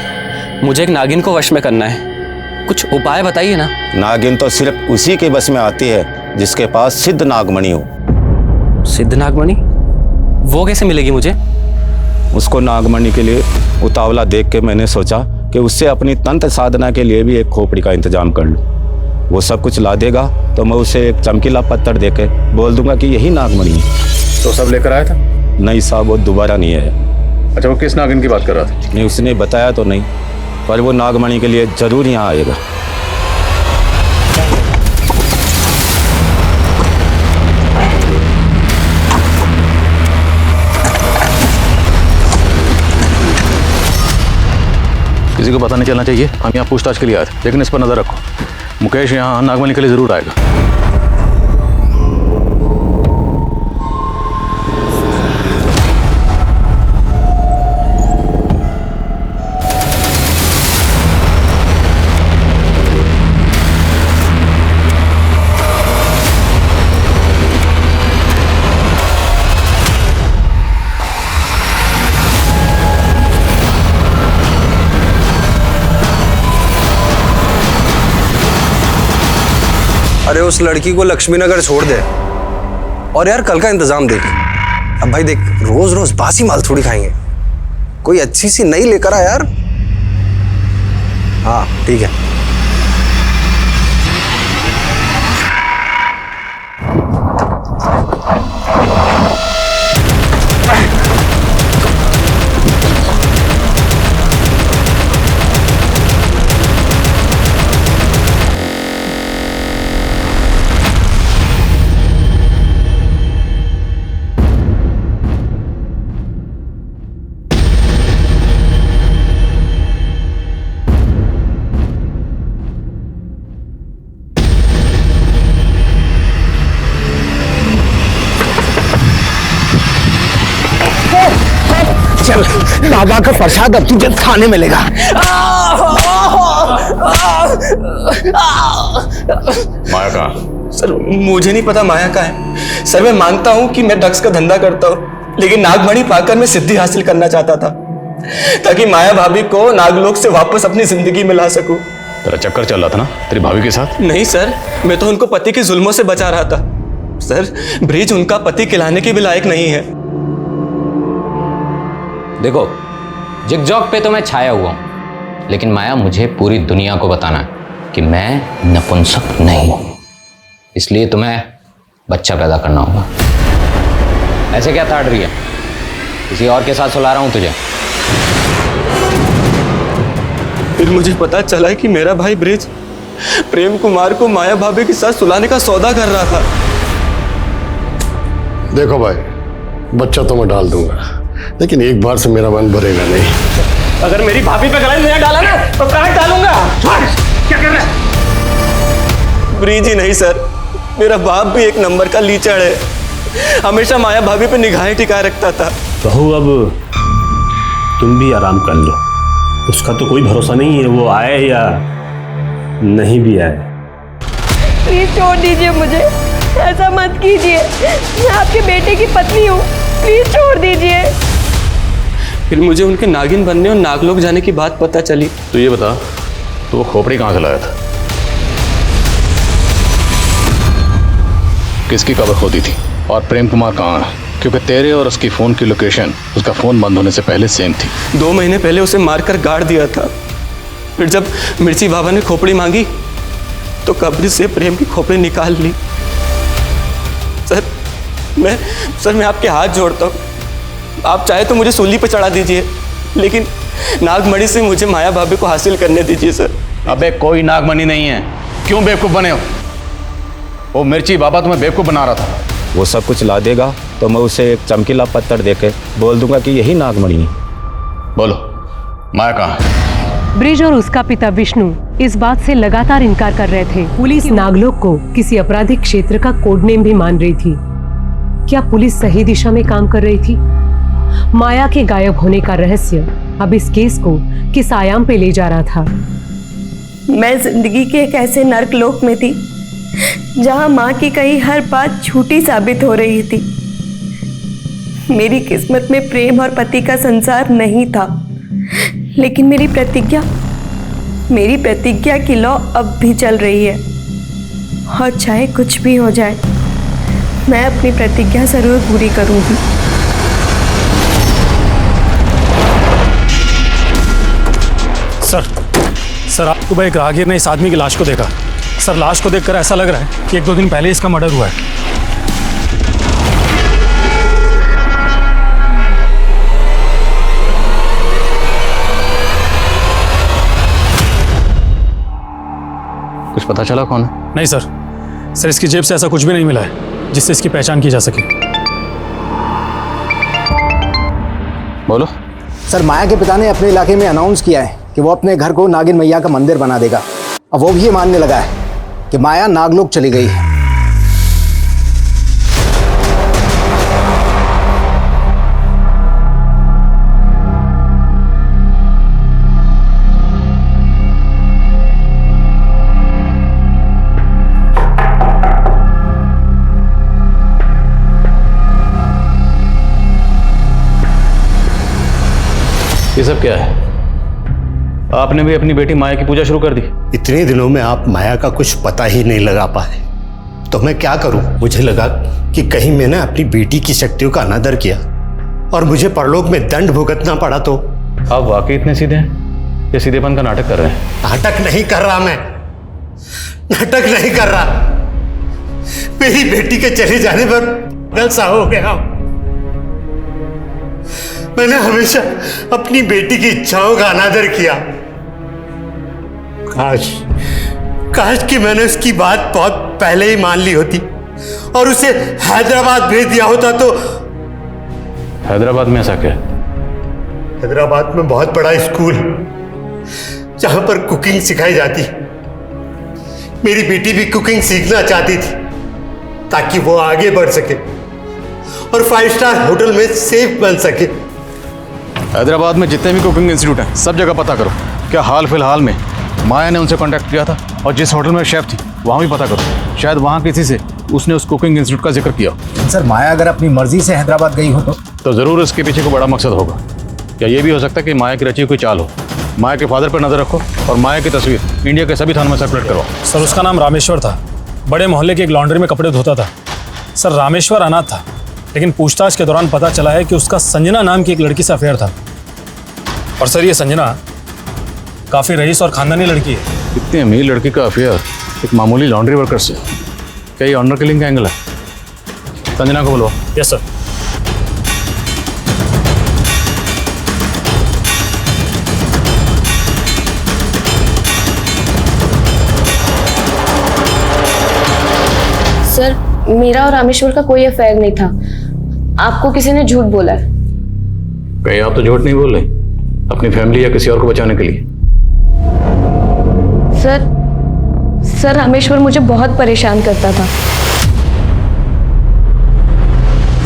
मुझे एक नागिन को वश में करना है, कुछ उपाय बताइए ना। नागिन तो सिर्फ उसी के बस में आती है जिसके पास सिद्ध नागमणि हो। सिद्ध नागमणि? वो कैसे मिलेगी मुझे? उसको नागमणि के लिए उतावला देख के मैंने सोचा कि उससे अपनी तंत्र साधना के लिए भी एक खोपड़ी का इंतजाम कर लूँ। वो सब कुछ ला देगा तो मैं उसे एक चमकीला पत्थर दे के बोल दूंगा कि यही नागमणि है। तो सब लेकर आया था? नहीं साहब, वो दोबारा नहीं आया। अच्छा, वो किस नागिन की बात कर रहा था? नहीं, उसने बताया तो नहीं, पर वो नागमणि के लिए जरूर यहाँ आएगा। किसी को पता नहीं चलना चाहिए, हम यहाँ पूछताछ के लिए आए थे, लेकिन इस पर नजर रखो, मुकेश यहाँ नागमणि के लिए जरूर आएगा। अरे उस लड़की को लक्ष्मी नगर छोड़ दे और यार कल का इंतजाम देख। अब भाई देख, रोज रोज बासी माल थोड़ी खाएंगे, कोई अच्छी सी नई लेकर आ यार। हाँ ठीक है। चल, बाबा का प्रसाद अब तुझे खाने मिलेगा। माया कहाँ? सर मुझे नहीं पता माया कहाँ है। सर मैं मानता हूँ कि मैं ड्रग्स का धंधा करता हूँ, लेकिन नागमणि पाकर मैं सिद्धि हासिल करना चाहता था ताकि माया भाभी को नागलोक से वापस अपनी जिंदगी में ला सकूं। तेरा चक्कर चल रहा था ना तेरी भाभी के साथ? नहीं सर, मैं तो उनको पति के जुल्मों से बचा रहा था। सर ब्रिज उनका पति खिलाने के भी लायक नहीं है। देखो, जिगजॉग पे तो मैं छाया हुआ हूं, लेकिन माया मुझे पूरी दुनिया को बताना है कि मैं नपुंसक नहीं हूं, इसलिए तुम्हें बच्चा पैदा करना होगा। ऐसे क्या ताड़ रही है? किसी और के साथ सुला रहा हूं तुझे। फिर मुझे पता चला कि मेरा भाई ब्रिज प्रेम कुमार को माया भाभी के साथ सुलाने का सौदा कर रहा था। देखो भाई, बच्चा तो मैं डाल दूंगा, लेकिन एक बार से मेरा मन भरेगा नहीं। अगर मेरी भाभी पे गला नहीं डाला ना तो प्राण डालूंगा। क्या कर रहा है? ब्रिज ही नहीं सर, मेरा बाप भी एक नंबर का लीचड़ है, हमेशा माया भाभी पे निगाहें टिकाए रखता था। बहू अब तुम भी आराम कर लो, उसका तो कोई भरोसा नहीं है, वो आए या नहीं भी आए। प्लीज छोड़ दीजिए मुझे, ऐसा मत कीजिए, मैं आपके बेटे की पत्नी हूँ, प्लीज छोड़ दीजिए। फिर मुझे उनके नागिन बनने और नागलोक जाने की बात पता चली। तो ये बता, तो वो खोपड़ी कहाँ से लाया था? किसकी कबर खोदी थी? और प्रेम कुमार कहाँ है? क्योंकि तेरे और उसकी फोन की लोकेशन उसका फोन बंद होने से पहले सेम थी। 2 महीने पहले उसे मारकर गाड़ दिया था। फिर जब मिर्ची बाबा ने खोपड़ी मांगी तो कब्र से प्रेम की खोपड़ी निकाल ली। सर मैं आपके हाथ जोड़ता हूँ, आप चाहे तो मुझे सूली पे चढ़ा दीजिए, लेकिन नागमणि से मुझे माया भाभी को हासिल करने दीजिए सर। अबे कोई नागमणि नहीं है, क्यों बेवकूफ बने हो? वो मिर्ची बाबा तुम्हें बेवकूफ बना रहा था। वो सब कुछ ला देगा तो मैं उसे एक चमकीला पत्थर देके बोल दूंगा कि यही नागमणि है। बोलो, माया कहाँ है? ब्रिज और उसका पिता विष्णु इस बात से लगातार इनकार कर रहे थे। पुलिस नागलोक को किसी आपराधिक क्षेत्र का कोड नेम भी मान रही थी। क्या पुलिस सही दिशा में काम कर रही थी? माया के गायब होने का रहस्य अब इस केस को किस आयाम पे ले जा रहा था? मैं जिंदगी के एक ऐसे नर्क लोक में थी जहां माँ की कही हर बात झूठी साबित हो रही थी। मेरी किस्मत में प्रेम और पति का संसार नहीं था, लेकिन मेरी प्रतिज्ञा की लौ अब भी चल रही है। और चाहे कुछ भी हो जाए, मैं अपनी प्रतिज्ञा जरूर पूरी करूंगी। सर आपको भाई एक राहगीर ने इस आदमी की लाश को देखा। सर लाश को देखकर ऐसा लग रहा है कि 1-2 दिन पहले इसका मर्डर हुआ है। कुछ पता चला कौन है? नहीं सर इसकी जेब से ऐसा कुछ भी नहीं मिला है जिससे इसकी पहचान की जा सके। बोलो। सर माया के पिता ने अपने इलाके में अनाउंस किया है कि वो अपने घर को नागिन मैया का मंदिर बना देगा। अब वो भी ये मानने लगा है कि माया नागलोक चली गई है। ये सब क्या है? आपने भी अपनी बेटी माया की पूजा शुरू कर दी? इतने दिनों में आप माया का कुछ पता ही नहीं लगा पाए। तो मैं क्या करूं? मुझे लगा कि कहीं मैंने अपनी बेटी की शक्तियों का अनादर किया और मुझे परलोक में दंड भुगतना पड़ा तो। आप वाकई इतने सीधे हैं या सीधेपन का नाटक कर रहे हैं? नाटक नहीं कर रहा मैं, नाटक नहीं कर रहा। मेरी बेटी के चले जाने पर गलसा हो गया। मैंने हमेशा अपनी बेटी की इच्छाओं का अनादर किया। काश कि मैंने उसकी बात बहुत पहले ही मान ली होती और उसे हैदराबाद भेज दिया होता तो। हैदराबाद में ऐसा क्या? हैदराबाद में बहुत बड़ा स्कूल जहां पर कुकिंग सिखाई जाती। मेरी बेटी भी कुकिंग सीखना चाहती थी ताकि वो आगे बढ़ सके और 5 स्टार होटल में सेफ बन सके। हैदराबाद में जितने भी कुकिंग इंस्टीट्यूट हैं सब जगह पता करो। क्या हाल फिलहाल में माया ने उनसे कांटेक्ट किया था? और जिस होटल में शेफ थी वहाँ भी पता करो, शायद वहाँ किसी से उसने उस कुकिंग इंस्टीट्यूट का जिक्र किया। सर माया अगर अपनी मर्जी से हैदराबाद गई हो तो ज़रूर इसके पीछे कोई बड़ा मकसद होगा। क्या ये भी हो सकता है कि माया की रची कोई चाल हो? माया के फादर पर नजर रखो और माया की तस्वीर इंडिया के सभी थानों में सर्कुलेट करवाओ। सर उसका नाम रामेश्वर था, बड़े मोहल्ले की एक लॉन्ड्री में कपड़े धोता था। सर रामेश्वर अनाथ था, लेकिन पूछताछ के दौरान पता चला है कि उसका संजना नाम की एक लड़की से अफेयर था। और सर ये संजना काफ़ी रईस और खानदानी लड़की है। इतनी अमीर लड़की का अफेयर एक मामूली लॉन्ड्री वर्कर से? क्या ये ऑनर किलिंग का एंगल है? संजना को बोलो। Yes sir. सर मेरा और रामेश्वर का कोई अफेयर नहीं था, आपको किसी ने झूठ बोला है। कहीं आप तो झूठ नहीं बोल रहे अपनी फैमिली या किसी और को बचाने के लिए? सर रामेश्वर मुझे बहुत परेशान करता था।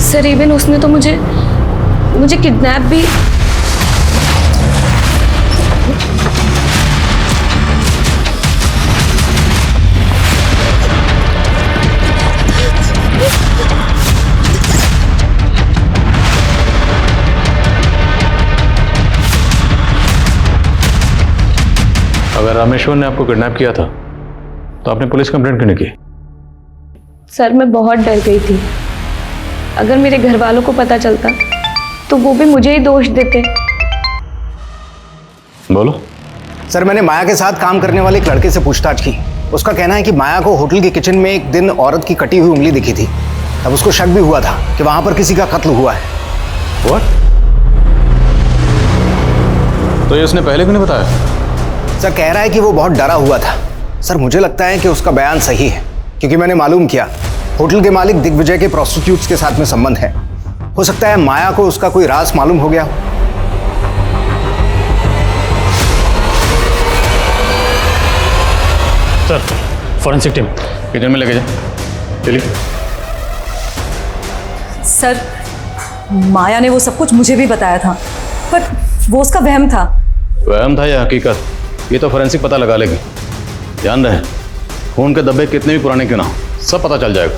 सर इवन उसने तो मुझे किडनैप भी। अगर रामेश्वर ने आपको किडनैप किया था तो आपने पुलिस कंप्लेंट क्यों नहीं की? सर मैं बहुत डर गई थी, अगर मेरे घर वालों को पता चलता तो वो भी मुझे ही दोष देते। बोलो। सर मैंने माया के साथ काम करने वाले एक लड़के से पूछताछ की। उसका कहना है कि माया को होटल की किचन में एक दिन औरत की कटी हुई उंगली दिखी थी। तब उसको शक भी हुआ था कि वहां पर किसी का कत्ल हुआ है। What? तो ये उसने पहले क्यों नहीं बताया? सर कह रहा है कि वो बहुत डरा हुआ था। सर मुझे लगता है कि उसका बयान सही है, क्योंकि मैंने मालूम किया होटल के मालिक दिग्विजय के प्रोस्टिट्यूट्स के साथ में संबंध है। हो सकता है माया को उसका कोई राज मालूम हो गया हो। सर फॉरेंसिक टीम किचन में लेके जाए। चलिए। सर माया ने वो सब कुछ मुझे भी बताया था, पर वो उसका वहम था। वहम था या हकीकत, ये तो फोरेंसिक पता लगा लेगी। ध्यान रहे खून के धब्बे कितने भी पुराने क्यों ना हो, सब पता चल जाएगा।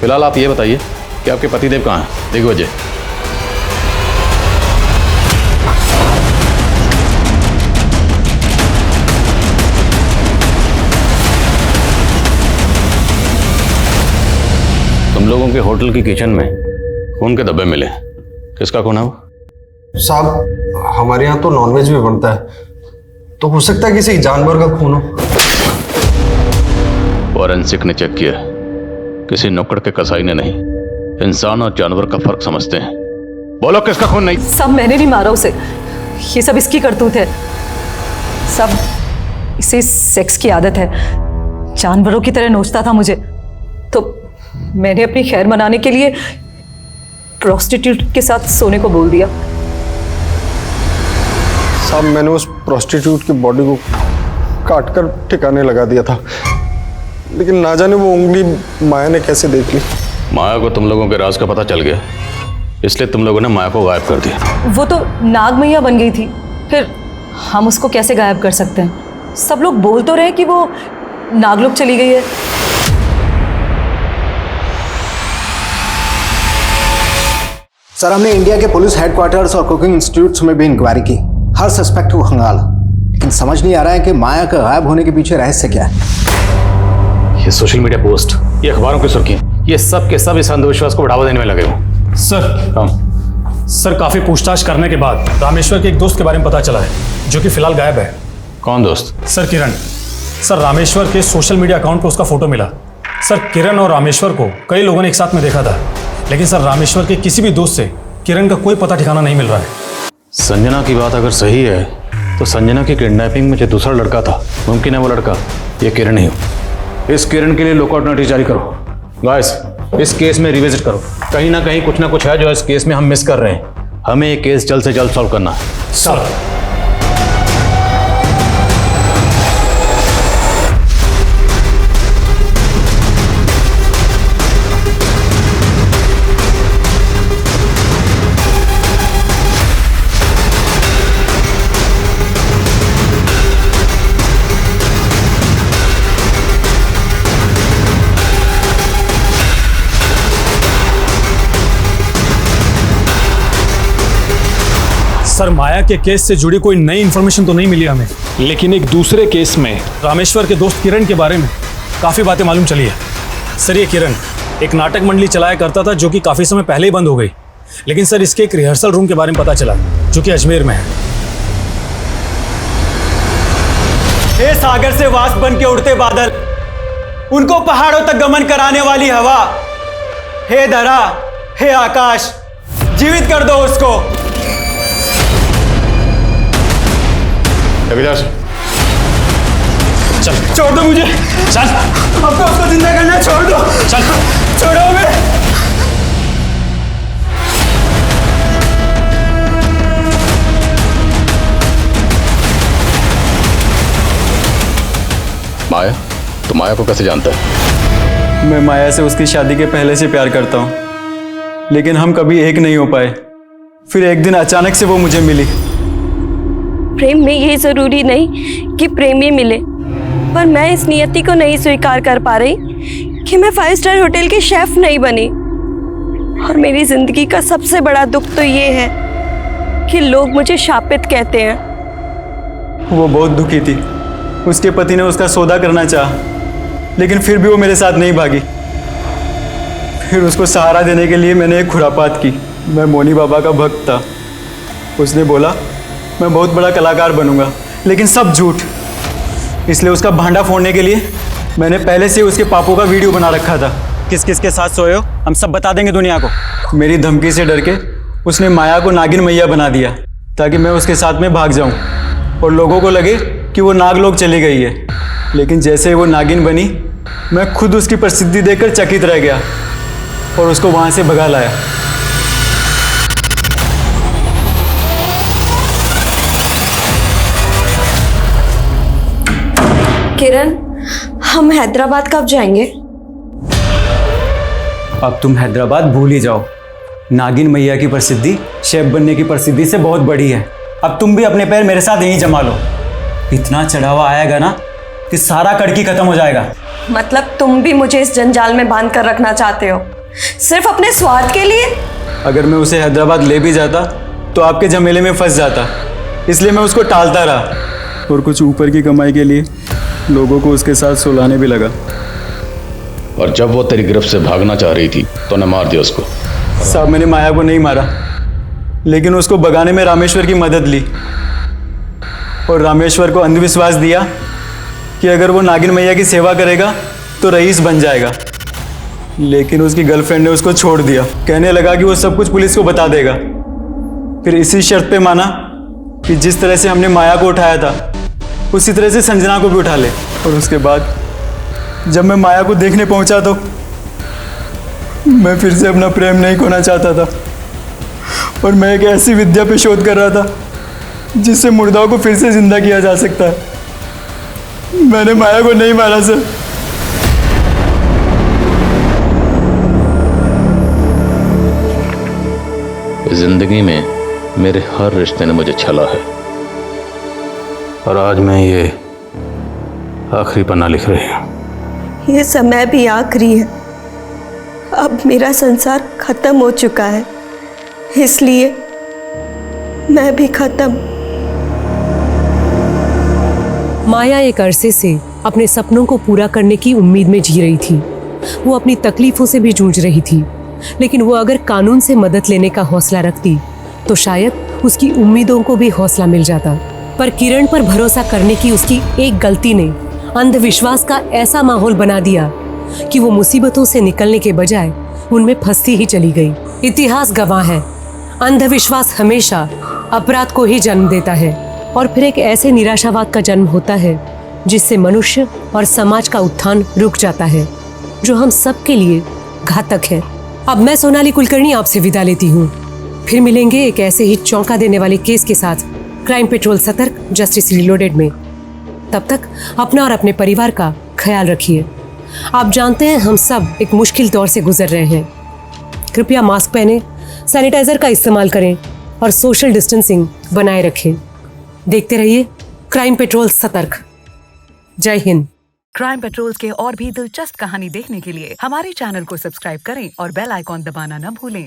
फिलहाल आप ये बताइए कि आपके पतिदेव कहाँ हैं? दिग्विजय। तुम लोगों के होटल की किचन में खून के धब्बे मिले, किसका खून है वो? साहब हमारे यहाँ तो नॉनवेज भी बनता है, तो हो सकता है किसी जानवर का खून हो। फॉरेंसिक ने चेक किया, किसी नुक्कड़ के कसाई ने नहीं। इंसान और जानवर का फर्क समझते हैं। बोलो किसका खून? नहीं। सब मैंने नहीं मारा उसे, ये सब इसकी करतूत है। सब इसे सेक्स की आदत है, जानवरों की तरह नोचता था मुझे, तो मैंने अपनी खैर मनाने के लिए प्रोस्टिट्यूट के साथ सोने को बोल दिया। साहब मैंने उस प्रोस्टिट्यूट की बॉडी को काटकर ठिकाने लगा दिया था, लेकिन ना जाने वो उंगली माया ने कैसे देख ली। माया को तुम लोगों के राज का पता चल गया, इसलिए तुम लोगों ने माया को गायब कर दिया। वो तो नाग मैया बन गई थी, फिर हम उसको कैसे गायब कर सकते हैं? सब लोग बोल तो रहे कि वो नागलोक चली गई है। सर हमने इंडिया के पुलिस हेडक्वार्टर्स और कुकिंग इंस्टीट्यूट्स में भी इंक्वायरी की, हर सस्पेक्ट को खंगाला, लेकिन समझ नहीं आ रहा है कि माया का गायब होने के पीछे रहस्य क्या है। ये सोशल मीडिया पोस्ट, ये अखबारों की सुर्खियां, ये सब के सब इस अंधविश्वास को बढ़ावा देने में लगे हो। सर काफी पूछताछ करने के बाद रामेश्वर के एक दोस्त के बारे में पता चला है जो कि फिलहाल गायब है। कौन दोस्त? सर किरण। सर रामेश्वर के सोशल मीडिया अकाउंट पर उसका फोटो मिला। सर किरण और रामेश्वर को कई लोगों ने एक साथ में देखा था, लेकिन सर रामेश्वर के किसी भी दोस्त से किरण का कोई पता ठिकाना नहीं मिल रहा है। संजना की बात अगर सही है तो संजना की किडनैपिंग में जो दूसरा लड़का था, मुमकिन है वो लड़का ये किरण ही हो। इस किरण के लिए लुकआउट नोटिस जारी करो। गाइस, इस केस में रिविजिट करो। कहीं ना कहीं कुछ ना कुछ है जो इस केस में हम मिस कर रहे हैं। हमें ये केस जल्द से जल्द सॉल्व करना है। सर सर माया के केस से जुड़ी कोई नई इन्फॉर्मेशन तो नहीं मिली हमें, लेकिन एक दूसरे केस में रामेश्वर के दोस्त किरण के बारे में काफ़ी बातें मालूम चली है। सर ये किरण एक नाटक मंडली चलाया करता था जो कि काफ़ी समय पहले ही बंद हो गई, लेकिन सर इसके एक रिहर्सल रूम के बारे में पता चला जो कि अजमेर में है। हे सागर से वाष्प बन के उड़ते बादल, उनको पहाड़ों तक गमन कराने वाली हवा, हे धरा, हे आकाश, जीवित कर दो उसको। चल छोड़ दो मुझे, चल अब तो उसको जिंदा करना, छोड़ दो, चल छोड़ो हमें। माया, तो माया को कैसे जानता है? मैं माया से उसकी शादी के पहले से प्यार करता हूँ, लेकिन हम कभी एक नहीं हो पाए। फिर एक दिन अचानक से वो मुझे मिली। प्रेम में ये जरूरी नहीं कि प्रेमी मिले, पर मैं इस नियति को नहीं स्वीकार कर पा रही कि मैं 5 स्टार होटल की शेफ नहीं बनी। और मेरी जिंदगी का सबसे बड़ा दुख तो ये है कि लोग मुझे शापित कहते हैं। वो बहुत दुखी थी। उसके पति ने उसका सौदा करना चाहा, लेकिन फिर भी वो मेरे साथ नहीं भागी। फिर उसको सहारा देने के लिए मैंने एक खुरापात की। मैं मोनी बाबा का भक्त था। उसने बोला मैं बहुत बड़ा कलाकार बनूंगा, लेकिन सब झूठ। इसलिए उसका भांडा फोड़ने के लिए मैंने पहले से उसके पापों का वीडियो बना रखा था। किस किस के साथ सोए हो हम सब बता देंगे दुनिया को। मेरी धमकी से डर के उसने माया को नागिन मैया बना दिया ताकि मैं उसके साथ में भाग जाऊं और लोगों को लगे कि वो नागलोक चली गई है। लेकिन जैसे ही वो नागिन बनी, मैं खुद उसकी प्रसिद्धि देखकर चकित रह गया और उसको वहां से भगा लाया। किरण, हम हैदराबाद कब जाएंगे? अब तुम हैदराबाद भूल ही जाओ। नागिन मैया की प्रसिद्धि शेफ बनने की प्रसिद्धि से बहुत बड़ी है। अब तुम भी अपने पैर मेरे साथ यहीं जमा लो। इतना चढ़ावा आएगा ना कि सारा कड़की खत्म हो जाएगा। मतलब तुम भी मुझे इस जंजाल में बांध कर रखना चाहते हो, सिर्फ अपने स्वार्थ के लिए? अगर मैं उसे हैदराबाद ले भी जाता तो आपके झमेले में फंस जाता, इसलिए मैं उसको टालता रहा और कुछ ऊपर की कमाई के लिए लोगों को उसके साथ सुलाने भी लगा। और जब वो तेरी गिरफ्त से भागना चाह रही थी तो ने मार दिया उसको। साहब, मैंने माया को नहीं मारा, लेकिन उसको भगाने में रामेश्वर की मदद ली और रामेश्वर को अंधविश्वास दिया कि अगर वो नागिन मैया की सेवा करेगा तो रईस बन जाएगा। लेकिन उसकी गर्लफ्रेंड ने उसको छोड़ दिया। कहने लगा कि वो सब कुछ पुलिस को बता देगा। फिर इसी शर्त पे माना कि जिस तरह से हमने माया को उठाया था उसी तरह से संजना को भी उठा ले। और उसके बाद जब मैं माया को देखने पहुंचा तो मैं फिर से अपना प्रेम नहीं खोना चाहता था और मैं एक ऐसी विद्या पे शोध कर रहा था जिससे मुर्दाओं को फिर से जिंदा किया जा सकता है। मैंने माया को नहीं मारा सर। जिंदगी में मेरे हर रिश्ते ने मुझे छला है और आज मैं ये आखिरी पन्ना लिख रही हूं। ये समय भी आखिरी है। अब मेरा संसार खत्म हो चुका है, इसलिए मैं भी खत्म। माया एक अरसे से अपने सपनों को पूरा करने की उम्मीद में जी रही थी। वो अपनी तकलीफों से भी जूझ रही थी, लेकिन वो अगर कानून से मदद लेने का हौसला रखती तो शायद उसकी उम्मीदों को भी हौसला मिल जाता। पर किरण पर भरोसा करने की उसकी एक गलती ने अंधविश्वास का ऐसा माहौल बना दिया कि वो मुसीबतों से निकलने के बजाय उनमें फंसती ही चली गई। इतिहास गवाह है, अंधविश्वास हमेशा अपराध को ही जन्म देता है और फिर एक ऐसे निराशावाद का जन्म होता है जिससे मनुष्य और समाज का उत्थान रुक जाता है, जो हम सब के लिए घातक है। अब मैं सोनाली कुलकर्णी आपसे विदा लेती हूँ। फिर मिलेंगे एक ऐसे ही चौंका देने वाले केस के साथ क्राइम पेट्रोल सतर्क जस्टिस रिलोडेड में। तब तक अपना और अपने परिवार का ख्याल रखिए। आप जानते हैं हम सब एक मुश्किल दौर से गुजर रहे हैं। कृपया मास्क पहने, सैनिटाइजर का इस्तेमाल करें और सोशल डिस्टेंसिंग बनाए रखें। देखते रहिए क्राइम पेट्रोल सतर्क। जय हिंद। क्राइम पेट्रोल के और भी दिलचस्प कहानी देखने के लिए हमारे चैनल को सब्सक्राइब करें और बेल आइकॉन दबाना न भूलें।